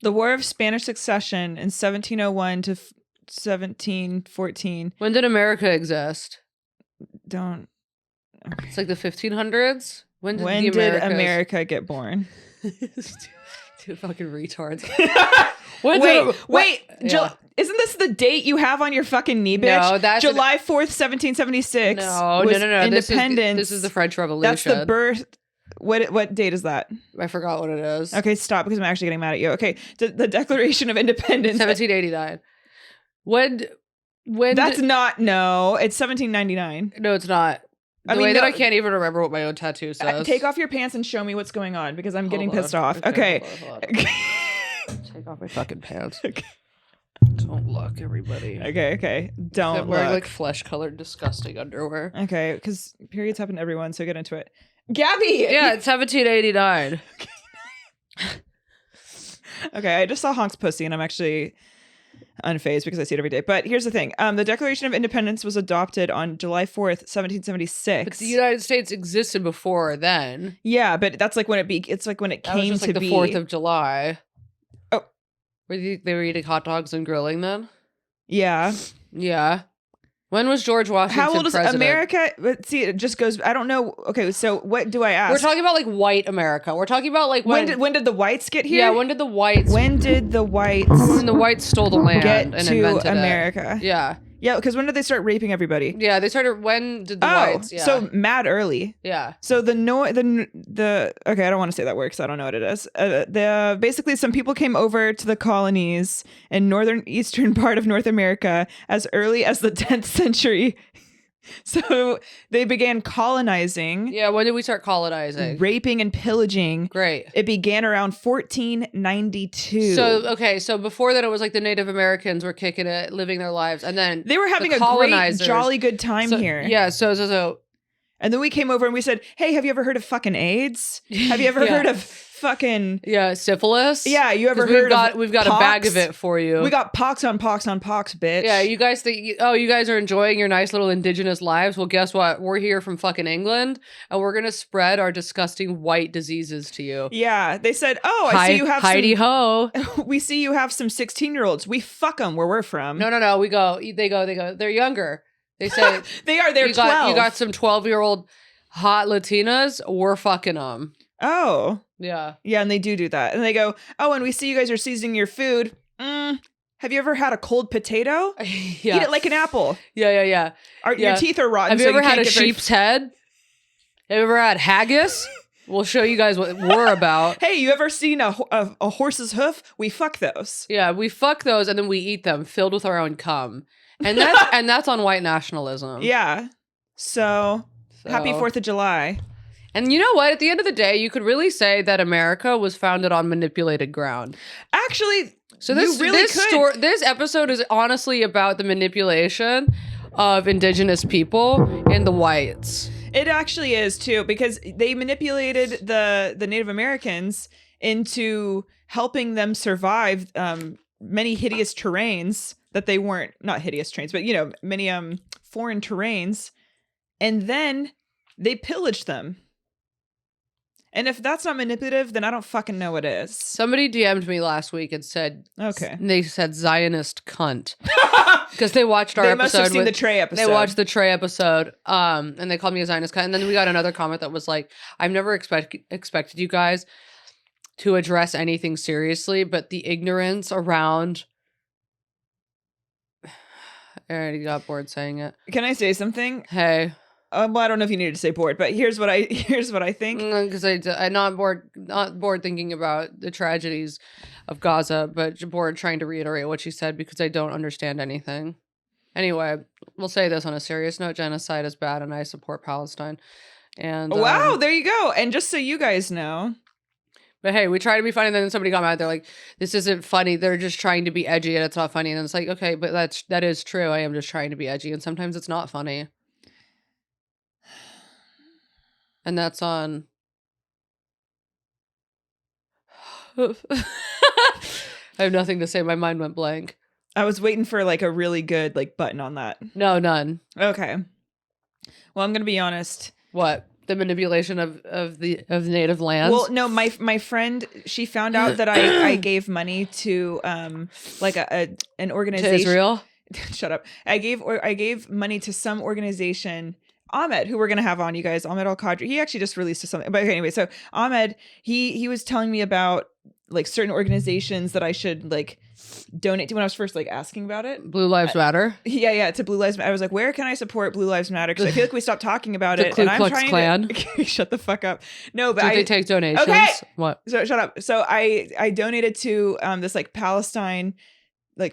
The War of Spanish Succession in 1701 to 1714. When did America exist? Okay. It's like the 1500s? When did America get born? Two fucking retards. Wait. Yeah. Isn't this the date you have on your fucking knee, bitch? No, that's July 4th, 1776. No. Independence. This is the French Revolution. That's the birth. What date is that? I forgot what it is. Okay, stop, because I'm actually getting mad at you. Okay, the Declaration of Independence. 1789. When That's not, no. It's 1799. No, it's not. The way that I can't even remember what my own tattoo says. Take off your pants and show me what's going on, because I'm getting pissed off. Okay. Hold on. Take off my fucking pants. Okay. Don't look, everybody. Okay. Don't I'm wearing look. like flesh-colored, disgusting underwear. Okay, because periods happen to everyone, so get into it. Gabby! Yeah, it's 1789. Okay, I just saw Honk's pussy, and I'm actually unfazed because I see it every day. But here's the thing. The Declaration of Independence was adopted on July 4th, 1776. But the United States existed before then. Yeah, but that's like when it's like when it That was came just to like be. the 4th of July. Oh. They were eating hot dogs and grilling then? Yeah. Yeah. When was George Washington How old is president? America? Let's see, it just goes, I don't know. Okay, so what do I ask? We're talking about like white America. We're talking about like when did the whites get here? Yeah, when did the whites When the whites stole the land get and to invented America? it? Yeah. Yeah, because when did they start raping everybody? Yeah, they started. When did the whites? Yeah. So mad early. Yeah. So the okay, I don't want to say that word because I don't know what it is. Basically some people came over to the colonies in northern eastern part of North America as early as the 10th century. So they began colonizing. Yeah, when did we start colonizing? Raping and pillaging. Great. It began around 1492. So before that it was like the Native Americans were kicking it, living their lives, and then they were having a great, jolly good time here. Yeah, so And then we came over and we said, hey, have you ever heard of fucking AIDS? Have you ever Yeah. heard of fucking... Yeah, syphilis. Yeah, you ever 'Cause heard we've got a bag of pox? it for you. We got pox on pox on pox, bitch. Yeah, you guys think, you guys are enjoying your nice little indigenous lives. Well, guess what? We're here from fucking England, and we're gonna spread our disgusting white diseases to you. Yeah, they said, oh, I see you have Heidi ho. we see you have some 16-year-olds. We fuck them where we're from. No. They go. They're younger. They say They're 12. you got some 12-year-old hot Latinas. We're fucking them. Oh. Yeah. Yeah, and they do that. And they go, oh, and we see you guys are seasoning your food. Have you ever had a cold potato? Yeah. Eat it like an apple. Yeah. Your Yeah. teeth are rotten. Have you so ever had can't a get very- sheep's head? Have you ever had haggis? We'll show you guys what we're about. Hey, you ever seen a horse's hoof? We fuck those. Yeah, we fuck those and then we eat them filled with our own cum. And that's on white nationalism. Yeah. So, happy 4th of July. And you know what? At the end of the day, you could really say that America was founded on manipulated ground. Actually, So this this episode is honestly about the manipulation of indigenous people and the whites. It actually is too, because they manipulated the Native Americans into helping them survive many hideous terrains that they weren't, not hideous terrains, but many foreign terrains, and then they pillaged them. And if that's not manipulative, then I don't fucking know what is. Somebody DM'd me last week and said, Okay. They said Zionist cunt. Because they watched our They episode. must have seen the Trey episode. They watched the Trey episode, and they called me a Zionist cunt. And then we got another comment that was like, I've never expected you guys to address anything seriously, but the ignorance around... I already got bored saying it. Can I say something? Hey. Well, I don't know if you needed to say bored, but here's what I think. Because I'm not bored thinking about the tragedies of Gaza, but bored trying to reiterate what she said because I don't understand anything. Anyway, we'll say this on a serious note: genocide is bad, and I support Palestine. And wow, there you go. And just so you guys know, but hey, we try to be funny, and then somebody got mad. They're like, "This isn't funny. They're just trying to be edgy, and it's not funny." And it's like, okay, but that is true. I am just trying to be edgy, and sometimes it's not funny. And that's on. I have nothing to say. My mind went blank. I was waiting for like a really good button on that. No, none. Okay. Well, I'm gonna be honest. What? The manipulation of the native lands? Well, no, my friend, she found out that I gave money to an organization. To Israel? Shut up. I gave money to some organization. Ahmed, who we're gonna have on, you guys, Ahmed Al-Qadri, he actually just released something. But anyway, so Ahmed, he was telling me about certain organizations that I should donate to when I was first asking about it. Blue Lives Matter. Yeah, to Blue Lives Matter. I was like, where can I support Blue Lives Matter? Because I feel like we stopped talking about The it. Ku And I'm Klux trying Klan. to shut the fuck up. No, but Did they take donations? Okay. What? So shut up. So I donated to this Palestine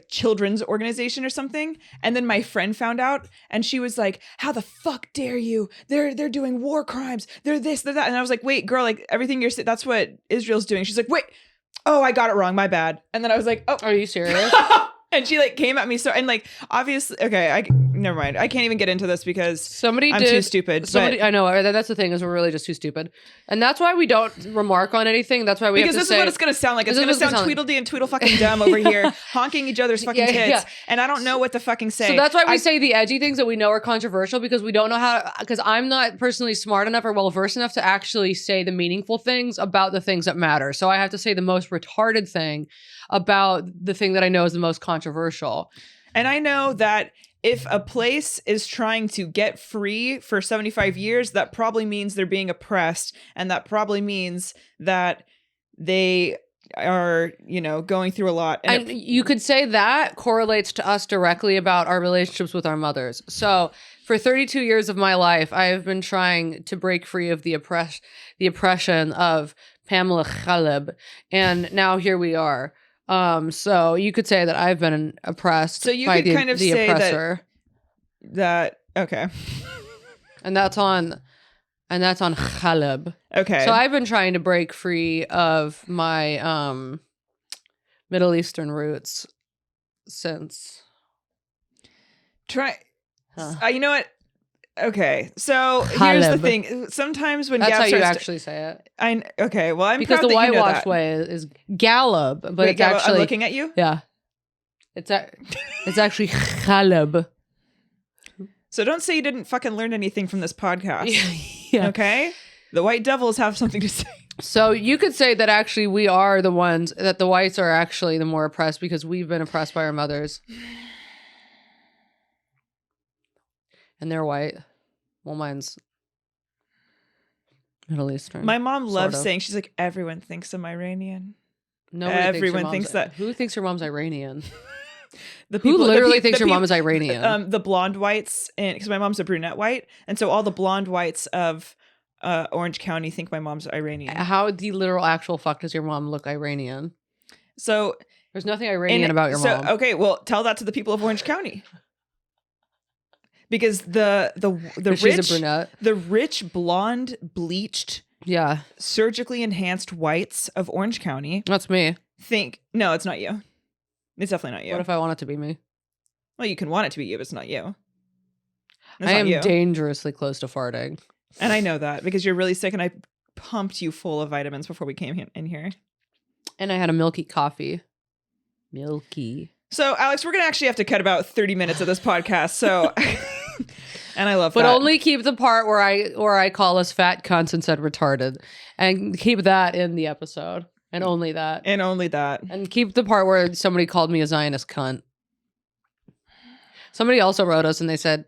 children's organization or something, and then my friend found out, and she was like, how the fuck dare you, they're doing war crimes, they're this, they're that. And I was like, wait girl, everything you're saying, that's what Israel's doing. She's like, wait, oh, I got it wrong, my bad. And then I was like, oh, Are you serious? and she came at me so, and obviously, okay, never mind, I can't even get into this because I'm too stupid. I know, that's the thing, is we're really just too stupid, and that's why we don't remark on anything. That's why we because have to this say, is what it's gonna sound like. It's this gonna is what it's sound gonna Tweedledee and Tweedle fucking dumb over here, honking each other's fucking tits, Yeah. and I don't know what to fucking say. So that's why we say the edgy things that we know are controversial, because we don't know how. Because I'm not personally smart enough or well versed enough to actually say the meaningful things about the things that matter. So I have to say the most retarded thing about the thing that I know is the most controversial. And I know that if a place is trying to get free for 75 years, that probably means they're being oppressed, and that probably means that they are, going through a lot. And you could say that correlates to us directly about our relationships with our mothers. So for 32 years of my life, I have been trying to break free of the oppression of Pamela Khalib, and now here we are. So you could say that I've been oppressed. So you by could kind of the say oppressor. that okay. And that's on Khalib. Okay. So I've been trying to break free of my Middle Eastern roots since. You know what? Okay, so here's the Caleb. thing. Sometimes when That's Gab how you starts actually say it. okay, well, I'm Because proud the that you know whitewashed that. way is Gallup, but Wait, it's Gab, actually I'm looking at you. yeah. It's actually Caleb. So don't say you didn't fucking learn anything from this podcast. Yeah. Okay? The white devils have something to say. So you could say that actually we are the ones that the whites are actually the more oppressed because we've been oppressed by our mothers. And they're white. Well, mine's Middle Eastern. My mom loves sort of. saying, she's like, everyone thinks I'm Iranian. Nobody everyone thinks that. Who thinks your mom's Iranian? The Who literally the thinks your peop- mom is Iranian? The blonde whites, because my mom's a brunette white, and so all the blonde whites of Orange County think my mom's Iranian. How the literal actual fuck does your mom look Iranian? So there's nothing Iranian about your mom. Okay, well, tell that to the people of Orange County. Because the She's rich, a brunette. the rich blonde bleached, Yeah, surgically enhanced whites of Orange County that's me. think no, it's not you. It's definitely not you. What if I want it to be me? Well, you can want it to be you, but it's not you. It's I not am you. dangerously close to farting. And I know that because you're really sick, and I pumped you full of vitamins before we came in here. And I had a milky coffee. Milky. So, Alex, we're gonna actually have to cut about 30 minutes of this podcast. So, and I love But that. only keep the part where I call us fat cunts and said retarded, and keep that in the episode, and only that, and only that. and keep the part where somebody called me a Zionist cunt. Somebody also wrote us and they said,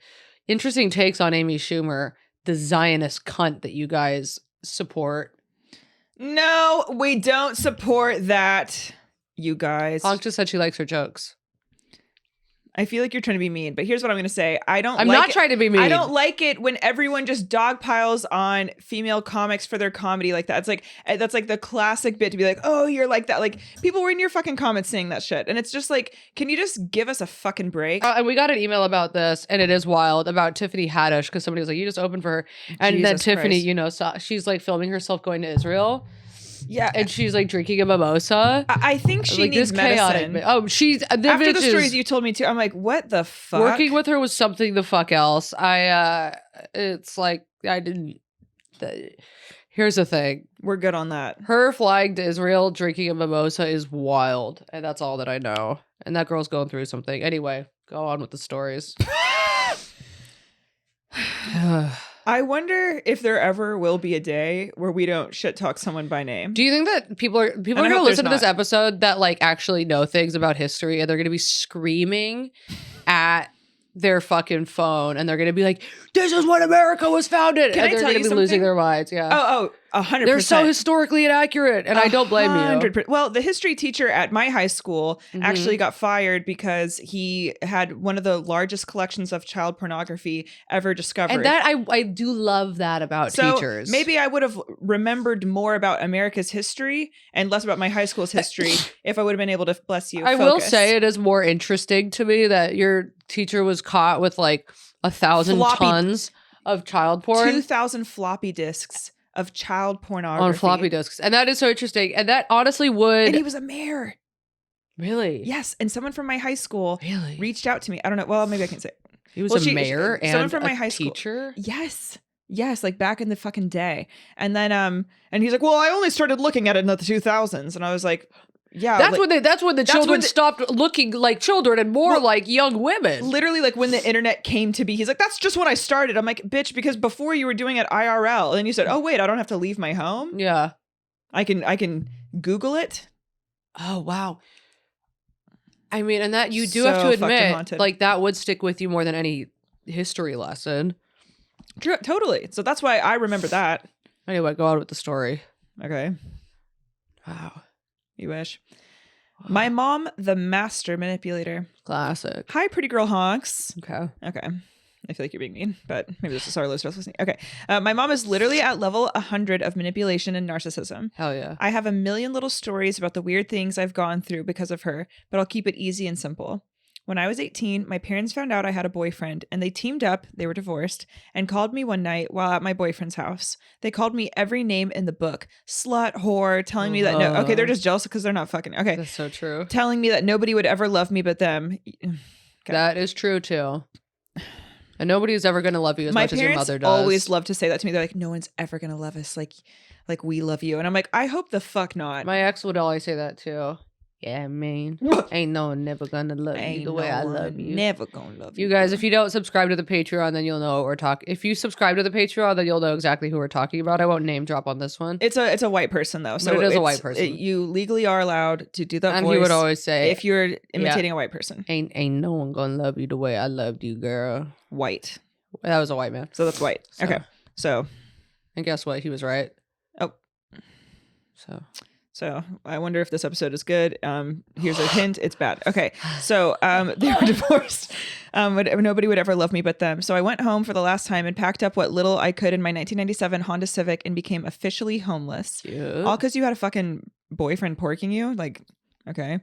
interesting takes on Amy Schumer, the Zionist cunt that you guys support. No, we don't support that, you guys. Honk just said she likes her jokes. I feel like you're trying to be mean, but here's what I'm going to say. I'm not trying to be mean. I don't like it when everyone just dogpiles on female comics for their comedy like that. It's like, that's like the classic bit to be like, oh, you're like that. Like, people were in your fucking comments saying that shit. And it's just like, can you just give us a fucking break? And we got an email about this, and it is wild, about Tiffany Haddish, because somebody was like, you just opened for her. And then Jesus Tiffany, Christ. she's like filming herself going to Israel. Yeah. And she's like drinking a mimosa. I think she like needs this chaotic. medicine. Oh, she's the After the bitch stories is- you told me too, I'm like, what the fuck? Working with her was something the fuck else. It's like I didn't. Here's the thing: We're good on that. her flying to Israel, drinking a mimosa is wild, and that's all that I know. And that girl's going through something. Anyway, go on with the stories. I wonder if there ever will be a day where we don't shit talk someone by name. Do you think that people are I going to hope listen to there's this not. episode that like actually know things about history, and they're going to be screaming at their fucking phone, and they're going to be like, "This is when America was founded," Can and I they're tell going you to be losing something? their minds. Yeah. Oh, 100%. They're so historically inaccurate, and I don't blame you. 100%. Well, the history teacher at my high school Mhm. actually got fired because he had one of the largest collections of child pornography ever discovered. And that I do love that about so teachers. maybe I would have remembered more about America's history and less about my high school's history if I would have been able to, bless you, I will focus. say it is more interesting to me that your teacher was caught with like 1,000 Floppy- tons of child porn 2,000 floppy disks of child pornography. on floppy disks, and that is so interesting. And that honestly would And he was a mayor. really, Yes. And someone from my high school really, reached out to me. I don't know. Well, maybe I can say. he was Well, a mayor someone and from my a high school. teacher. Yes. Yes, like back in the fucking day. And then and he's like, "Well, I only started looking at it in the 2000s." And I was like, "Yeah, That's like, when the that's children when the- stopped looking like children and more Well, like young women. literally like when the internet came to be." He's like, "That's just when I started." I'm like, "Bitch, because before you were doing it IRL." And then you said, "Oh, wait, I don't have to leave my home. Yeah. I can Google it." Oh wow. I mean, and that you do have So to fucking admit, haunted. like that would stick with you more than any history lesson. Totally. So that's why I remember that. Anyway, go on with the story. Okay. Wow. You wish. My mom, the master manipulator. Classic. Hi, pretty girl honks. Okay. Okay. I feel like you're being mean, but maybe this is our listeners listening. Okay. My mom is literally at level 100 of manipulation and narcissism. Hell yeah. I have a million little stories about the weird things I've gone through because of her, but I'll keep it easy and simple. When I was 18, my parents found out I had a boyfriend, and they teamed up, they were divorced, and called me one night while at my boyfriend's house. They called me every name in the book. Slut, whore, telling me that no, okay, they're just jealous because they're not fucking, okay. That's so true. Telling me that nobody would ever love me but them. Okay. That is true too. And nobody's ever going to love you as My much as your parents mother does. always love to say that to me. They're like, no one's ever gonna love us like we love you. And I'm like, I hope the fuck not. My ex would always say that too. Yeah, I mean, ain't no one never gonna love you the way I love you. Never gonna love you. You guys, if you don't subscribe to the Patreon, then you'll know what we're talking. If you subscribe to the Patreon, then you'll know exactly who we're talking about. I won't name drop on this one. It's a white person though, so But it is a it's- white person. you legally are allowed to do that And voice. he would always say, if you're imitating a white person, ain't no one gonna love you the way I loved you, girl. white. That was a white man. So that's white. So- Okay, so And guess what? He was right. Oh. So I wonder if this episode is good. Here's a hint: it's bad. Okay, so they were divorced. Nobody would ever love me but them. So I went home for the last time and packed up what little I could in my 1997 Honda Civic and became officially homeless. cute. All because you had a fucking boyfriend porking you. Like, okay.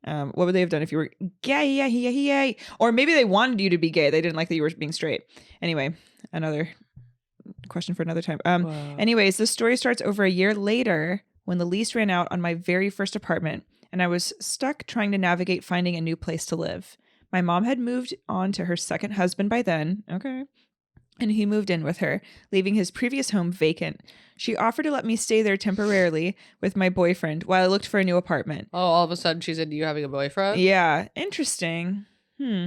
What would they have done if you were gay? Or maybe they wanted you to be gay. They didn't like that you were being straight. Anyway, another question for another time. Wow. Anyways, this story starts over a year later when the lease ran out on my very first apartment and I was stuck trying to navigate finding a new place to live. My mom had moved on to her second husband by then. Okay. And he moved in with her, leaving his previous home vacant. She offered to let me stay there temporarily with my boyfriend while I looked for a new apartment. Oh, all of a sudden she's into you having a boyfriend? Yeah, interesting.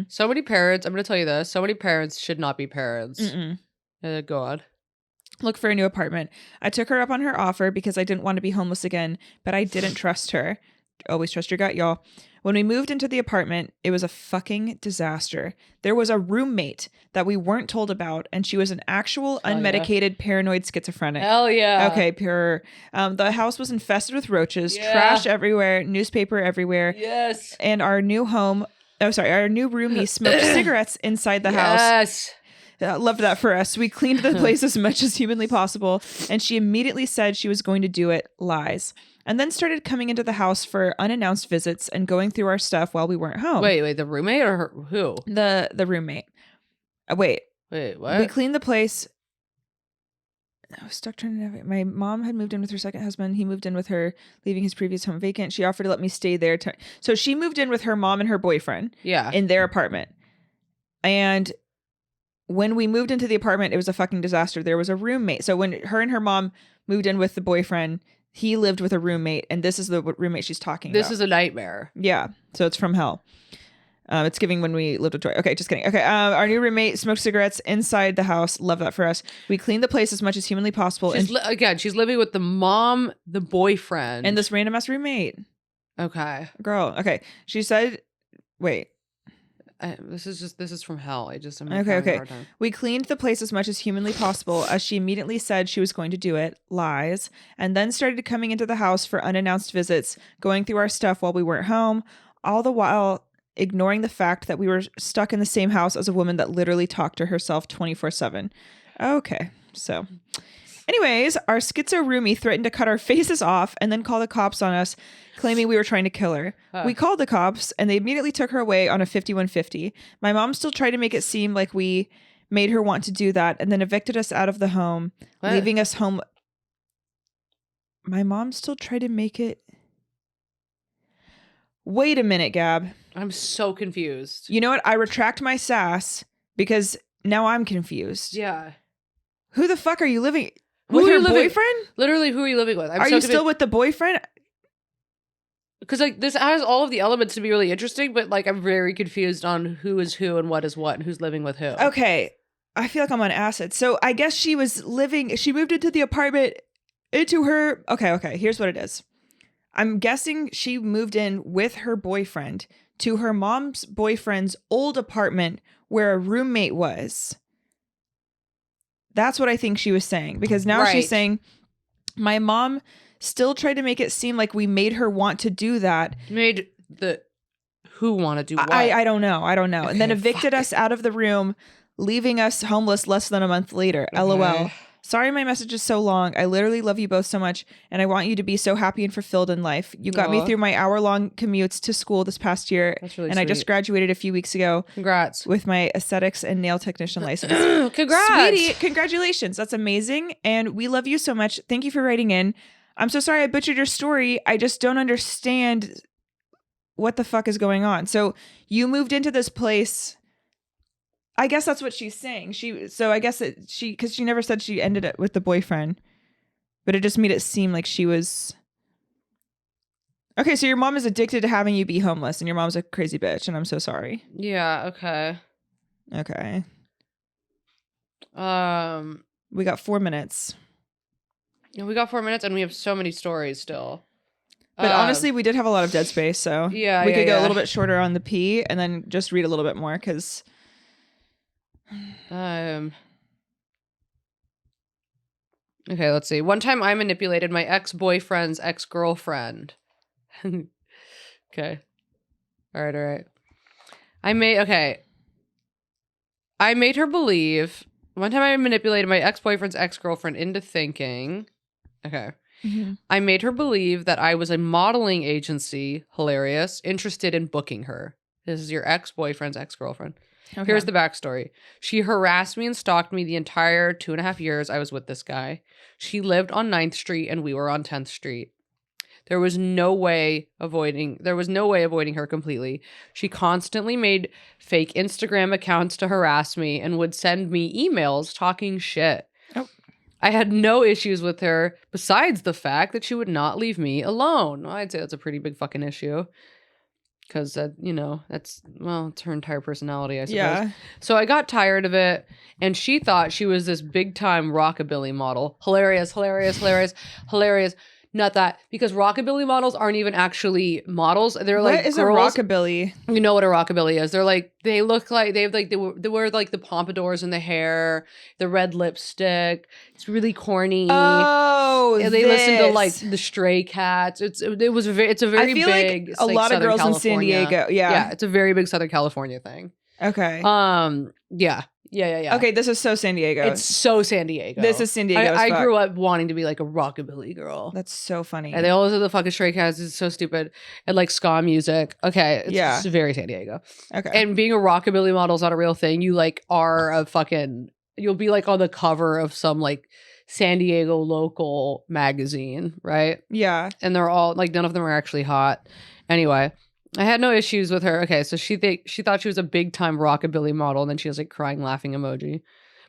So many parents, I'm going to tell you this, so many parents should not be parents. Mm-mm. Go on. Look for a new apartment. I took her up on her offer because I didn't want to be homeless again, but I didn't trust her. Always trust your gut, y'all. When we moved into the apartment, it was a fucking disaster. There was a roommate that we weren't told about, and she was an actual Hell yeah. unmedicated paranoid schizophrenic. Hell yeah. Okay, pure. The house was infested with roaches, Yeah. trash everywhere, newspaper everywhere, Yes. and our new roomie smoked cigarettes inside the house. Yes. Loved that for us. We cleaned the place as much as humanly possible, and she immediately said she was going to do it. Lies. And then started coming into the house for unannounced visits and going through our stuff while we weren't home. Wait, the roommate or her, who? The roommate. Wait, What? we cleaned the place. I was stuck trying to navigate. My mom had moved in with her second husband. He moved in with her, leaving his previous home vacant. She offered to let me stay there. So she moved in with her mom and her boyfriend Yeah. in their apartment. And when we moved into the apartment, it was a fucking disaster. There was a roommate. So when her and her mom moved in with the boyfriend, he lived with a roommate. And this is the roommate she's talking about. This is a nightmare. Yeah. So it's from hell. It's giving when we lived with Joy. Okay, just kidding. Okay, our new roommate smoked cigarettes inside the house. Love that for us. We cleaned the place as much as humanly possible. She's living with the mom, the boyfriend. And this random ass roommate. Okay. Girl. Okay. She said, wait. This is from hell. I'm Okay, having a okay. hard time. We cleaned the place as much as humanly possible as she immediately said she was going to do it. Lies. And then started coming into the house for unannounced visits, going through our stuff while we weren't home, all the while ignoring the fact that we were stuck in the same house as a woman that literally talked to herself 24/7. Okay. So anyways, our schizo roomie threatened to cut our faces off and then call the cops on us, claiming we were trying to kill her. We called the cops and they immediately took her away on a 5150. My mom still tried to make it seem like we made her want to do that and then evicted us out of the home, What? leaving us home. My mom still tried to make it. Wait a minute, Gab. I'm so confused. You know what? I retract my sass because now I'm confused. Yeah. Who the fuck are you living Who with? are Her you living- boyfriend? Literally, who are you living with? Are you still with the boyfriend? Because like this has all of the elements to be really interesting, but like I'm very confused on who is who and what is what and who's living with who. Okay. I feel like I'm on acid. So I guess she moved into the apartment into her. Okay. Here's what it is. I'm guessing she moved in with her boyfriend to her mom's boyfriend's old apartment where a roommate was. That's what I think she was saying. Because now Right. she's saying, my mom still tried to make it seem like we made her want to do that. Made the who want to do what? I don't know. And then Okay, evicted fuck. us out of the room, leaving us homeless less than a month later. LOL. Okay. Sorry my message is so long. I literally love you both so much, and I want you to be so happy and fulfilled in life. You got me Aw. through my hour-long commutes to school this past year, That's really and I just sweet. graduated a few weeks ago Congrats. with my aesthetics and nail technician license. Congrats. Sweetie, congratulations. That's amazing, and we love you so much. Thank you for writing in. I'm so sorry I butchered your story. I just don't understand what the fuck is going on. So you moved into this place I guess that's what she's saying. So I guess because she never said she ended it with the boyfriend, but it just made it seem like she was. Okay, so your mom is addicted to having you be homeless, and your mom's a crazy bitch, and I'm so sorry. Yeah. Okay. Okay. We got 4 minutes. We got 4 minutes, and we have so many stories still. But honestly, we did have a lot of dead space, so Yeah, we could go a yeah. little bit shorter on the P, and then just read a little bit more because. Okay, let's see. One time I manipulated my ex-boyfriend's ex-girlfriend. Okay. All right. I made her believe. One time I manipulated my ex-boyfriend's ex-girlfriend into thinking. Okay. Mm-hmm. I made her believe that I was a modeling agency, hilarious, interested in booking her. This is your ex-boyfriend's ex-girlfriend. Okay. Here's the backstory. She harassed me and stalked me the entire 2.5 years I was with this guy. She lived on 9th Street and we were on 10th Street. There was no way avoiding her completely. She constantly made fake Instagram accounts to harass me and would send me emails talking shit. Oh. I had no issues with her besides the fact that she would not leave me alone. Well, I'd say that's a pretty big fucking issue. Because, that's her entire personality, I suppose. Yeah. So I got tired of it, and she thought she was this big-time rockabilly model. Hilarious. Not that, because rockabilly models aren't even actually models. They're like what is girls. a rockabilly? You know what a rockabilly is. They look like, they wear like the pompadours in the hair, the red lipstick. It's really corny. Oh, and they listen to like the Stray Cats. It's a very I feel big, like a lot of Southern girls in San California. Diego. Yeah. It's a very big Southern California thing. Okay. Yeah. Okay, this is so San Diego. It's so San Diego. This is San Diego. I grew up wanting to be like a rockabilly girl. That's so funny. And they all listen to the fucking Stray Cats. It's so stupid. And like ska music. Okay. It's very San Diego. Okay. And being a rockabilly model is not a real thing. You like are you'll be like on the cover of some like San Diego local magazine, right? Yeah. And they're all like, none of them are actually hot. Anyway, I had no issues with her. Okay, so she thought she was a big time rockabilly model, and then she was like crying, laughing emoji.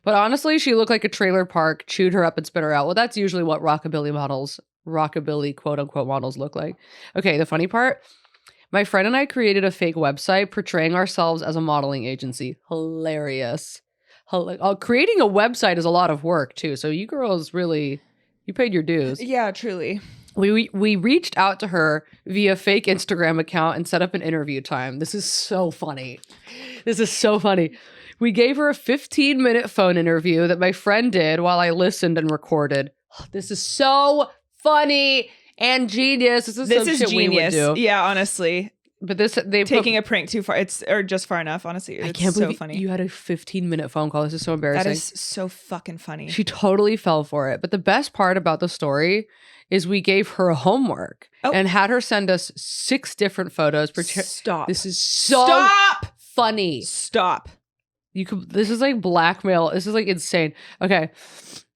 But honestly, she looked like a trailer park, chewed her up and spit her out. Well, that's usually what rockabilly quote unquote models look like. Okay, the funny part, my friend and I created a fake website portraying ourselves as a modeling agency. Hilarious. Creating a website is a lot of work too. So you girls you paid your dues. Yeah, truly. We reached out to her via fake Instagram account and set up an interview time. This is so funny. We gave her a 15-minute phone interview that my friend did while I listened and recorded. This is so funny and genius. This is genius. We would do. Yeah, honestly. But they taking a prank too far, or just far enough. Honestly, it's I can't so believe funny. You had a 15-minute phone call. This is so embarrassing. That is so fucking funny. She totally fell for it. But the best part about the story is we gave her homework and had her send us 6 different photos. Stop. This is so funny. Stop. This is like blackmail. This is like insane. Okay.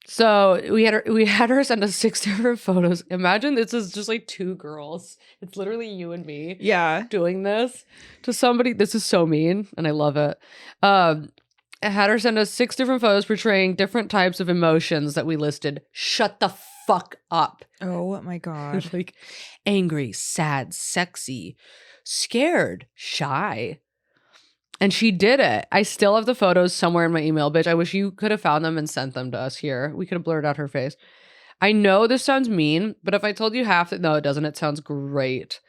So we had her send us 6 different photos. Imagine this is just like 2 girls. It's literally you and me. Yeah. Doing this to somebody. This is so mean, and I love it. I had her send us 6 different photos portraying different types of emotions that we listed. Shut the fuck up. Oh my God. Like angry, sad, sexy, scared, shy. And she did it. I still have the photos somewhere in my email, bitch. I wish you could have found them and sent them to us here. We could have blurred out her face. I know this sounds mean, but if I told you no, it doesn't. It sounds great.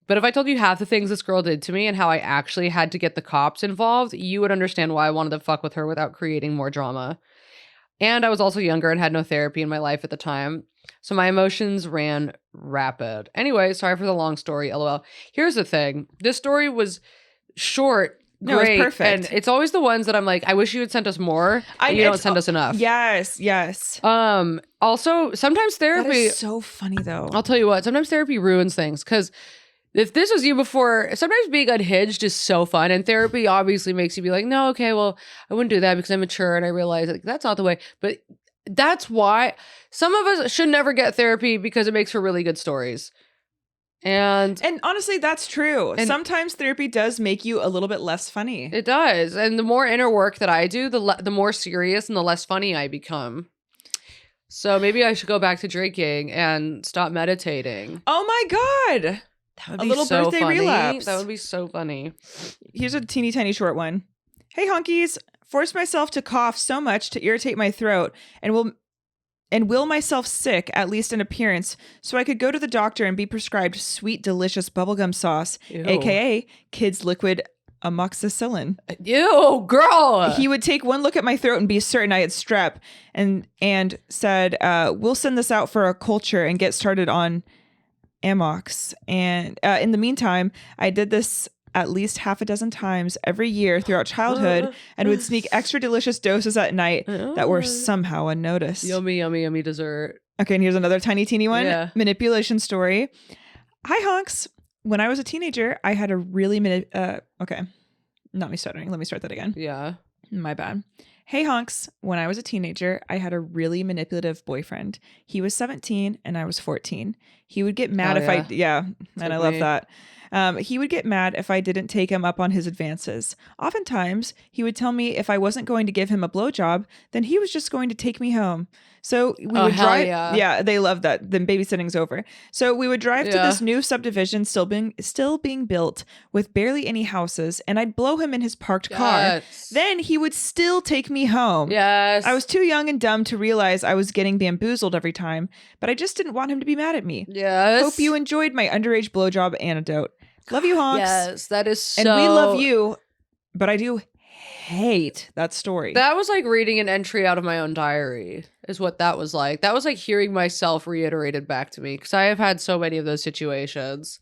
But if I told you half the things this girl did to me and how I actually had to get the cops involved, you would understand why I wanted to fuck with her without creating more drama. And I was also younger and had no therapy in my life at the time. So my emotions ran rapid. Anyway, sorry for the long story, LOL. Here's the thing. This story was short. No, great, it's perfect. And it's always the ones that I'm like, I wish you had sent us more. You don't send us enough. Yes. Also, sometimes therapy. That is so funny though. I'll tell you what. Sometimes therapy ruins things because if this was you before, sometimes being unhinged is so fun, and therapy obviously makes you be like, no, okay, well, I wouldn't do that because I'm mature and I realize like that's not the way. But that's why some of us should never get therapy because it makes for really good stories. And honestly, that's true. And- Sometimes therapy does make you a little bit less funny. it does. And the more inner work that I do, the more serious and the less funny I become. So maybe I should go back to drinking and stop meditating. Oh my God. That would A be little so birthday funny. relapse. That would be so funny. Here's a teeny tiny short one. Hey, honkies. Forced myself to cough so much to irritate my throat and will myself sick, at least in appearance, so I could go to the doctor and be prescribed sweet, delicious bubblegum sauce, Ew. aka kids' liquid amoxicillin. Ew, girl. He would take one look at my throat and be certain I had strep, and said, "We'll send this out for a culture and get started on Amox." And in the meantime, I did this at least half a dozen times every year throughout childhood and would sneak extra delicious doses at night that were somehow unnoticed. Yummy, yummy, yummy dessert. Okay, and here's another tiny, teeny one. Yeah. Manipulation story. Hi, honks. When I was a teenager, I had a really okay, not me stuttering. Let me start that again. Yeah. My bad. Hey, honks. When I was a teenager, I had a really manipulative boyfriend. He was 17 and I was 14. He would get mad and I love that. He would get mad if I didn't take him up on his advances. Oftentimes, he would tell me if I wasn't going to give him a blowjob, then he was just going to take me home. So we would hell drive. yeah. Yeah, they love that. Then babysitting's over. So we would drive to Yeah. this new subdivision still being built with barely any houses, and I'd blow him in his parked car. Yes. Then he would still take me home. Yes. I was too young and dumb to realize I was getting bamboozled every time, but I just didn't want him to be mad at me. Yes. Hope you enjoyed my underage blowjob anecdote. Love you, honks. Yes, that is so. And we love you, but I do hate that story. That was like reading an entry out of my own diary, is what that was like. That was like hearing myself reiterated back to me, because I have had so many of those situations.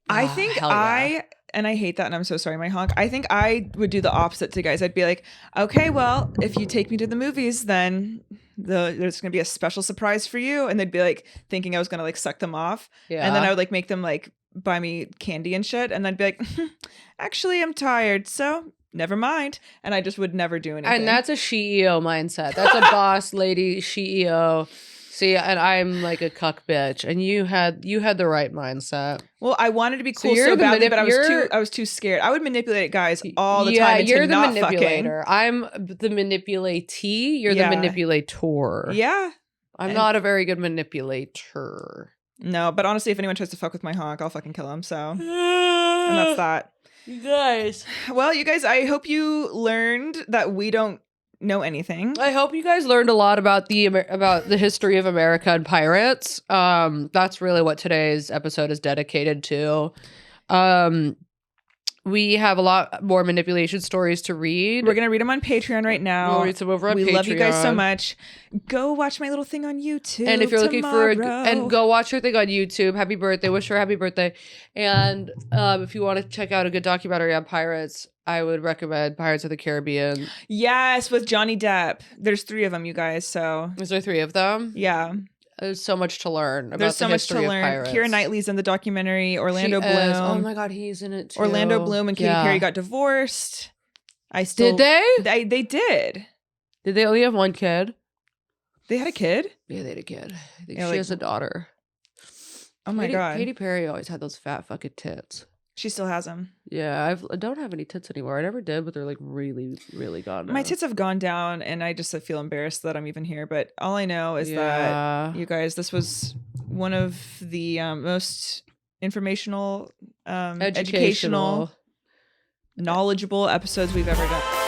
I think hell yeah. and I hate that, and I'm so sorry, my honk. I think I would do the opposite to guys. I'd be like, okay, well, if you take me to the movies, then there's gonna be a special surprise for you, and they'd be like thinking I was gonna like suck them off, Yeah. and then I would like make them like buy me candy and shit, and I'd be like, actually, I'm tired, so never mind, and I just would never do anything. And that's a CEO mindset. That's a boss lady CEO. See, and I'm like a cuck bitch, and you had the right mindset. Well, I wanted to be So cool you're so the badly, but you're- I was too scared. I would manipulate guys all the Yeah, time into you're the not manipulator. I'm the manipulatee. You're Yeah. the manipulator. fucking. Yeah. I'm And- not a very good manipulator. No, but honestly, if anyone tries to fuck with my honk, I'll fucking kill him. So, and that's that. You guys. Well, you guys, I hope you learned that we don't know anything. I hope you guys learned a lot about the history of America and pirates. That's really what today's episode is dedicated to. We have a lot more manipulation stories to read. We're gonna read them on Patreon right now. We'll read some over on we love you guys so Patreon. much. Go watch my little thing on YouTube. And if you're looking for tomorrow. and go watch her thing on YouTube, happy birthday, wish her happy birthday. And if you want to check out a good documentary on pirates, I would recommend Pirates of the Caribbean. Yes, with Johnny Depp. There's 3 of them, you guys. So Is there 3 of them? yeah, There's so much to learn about there's so the much to history of learn. pirates. Keira Knightley's in the documentary. Orlando She Bloom. is. Oh my god, he's in it too. Orlando Bloom and Katy Yeah. Perry got divorced. I still Did they? They did. Did they only have one kid? They had a kid. Yeah, they had a kid. I think Yeah, she like- has a daughter. Oh my god, Katy Perry always had those fat fucking tits. she still has them. Yeah, I don't have any tits anymore. I never did, but they're like really, really gone now. My tits have gone down, and I just feel embarrassed that I'm even here. But all I know is Yeah. that you guys, this was one of the most informational, educational, knowledgeable episodes we've ever done.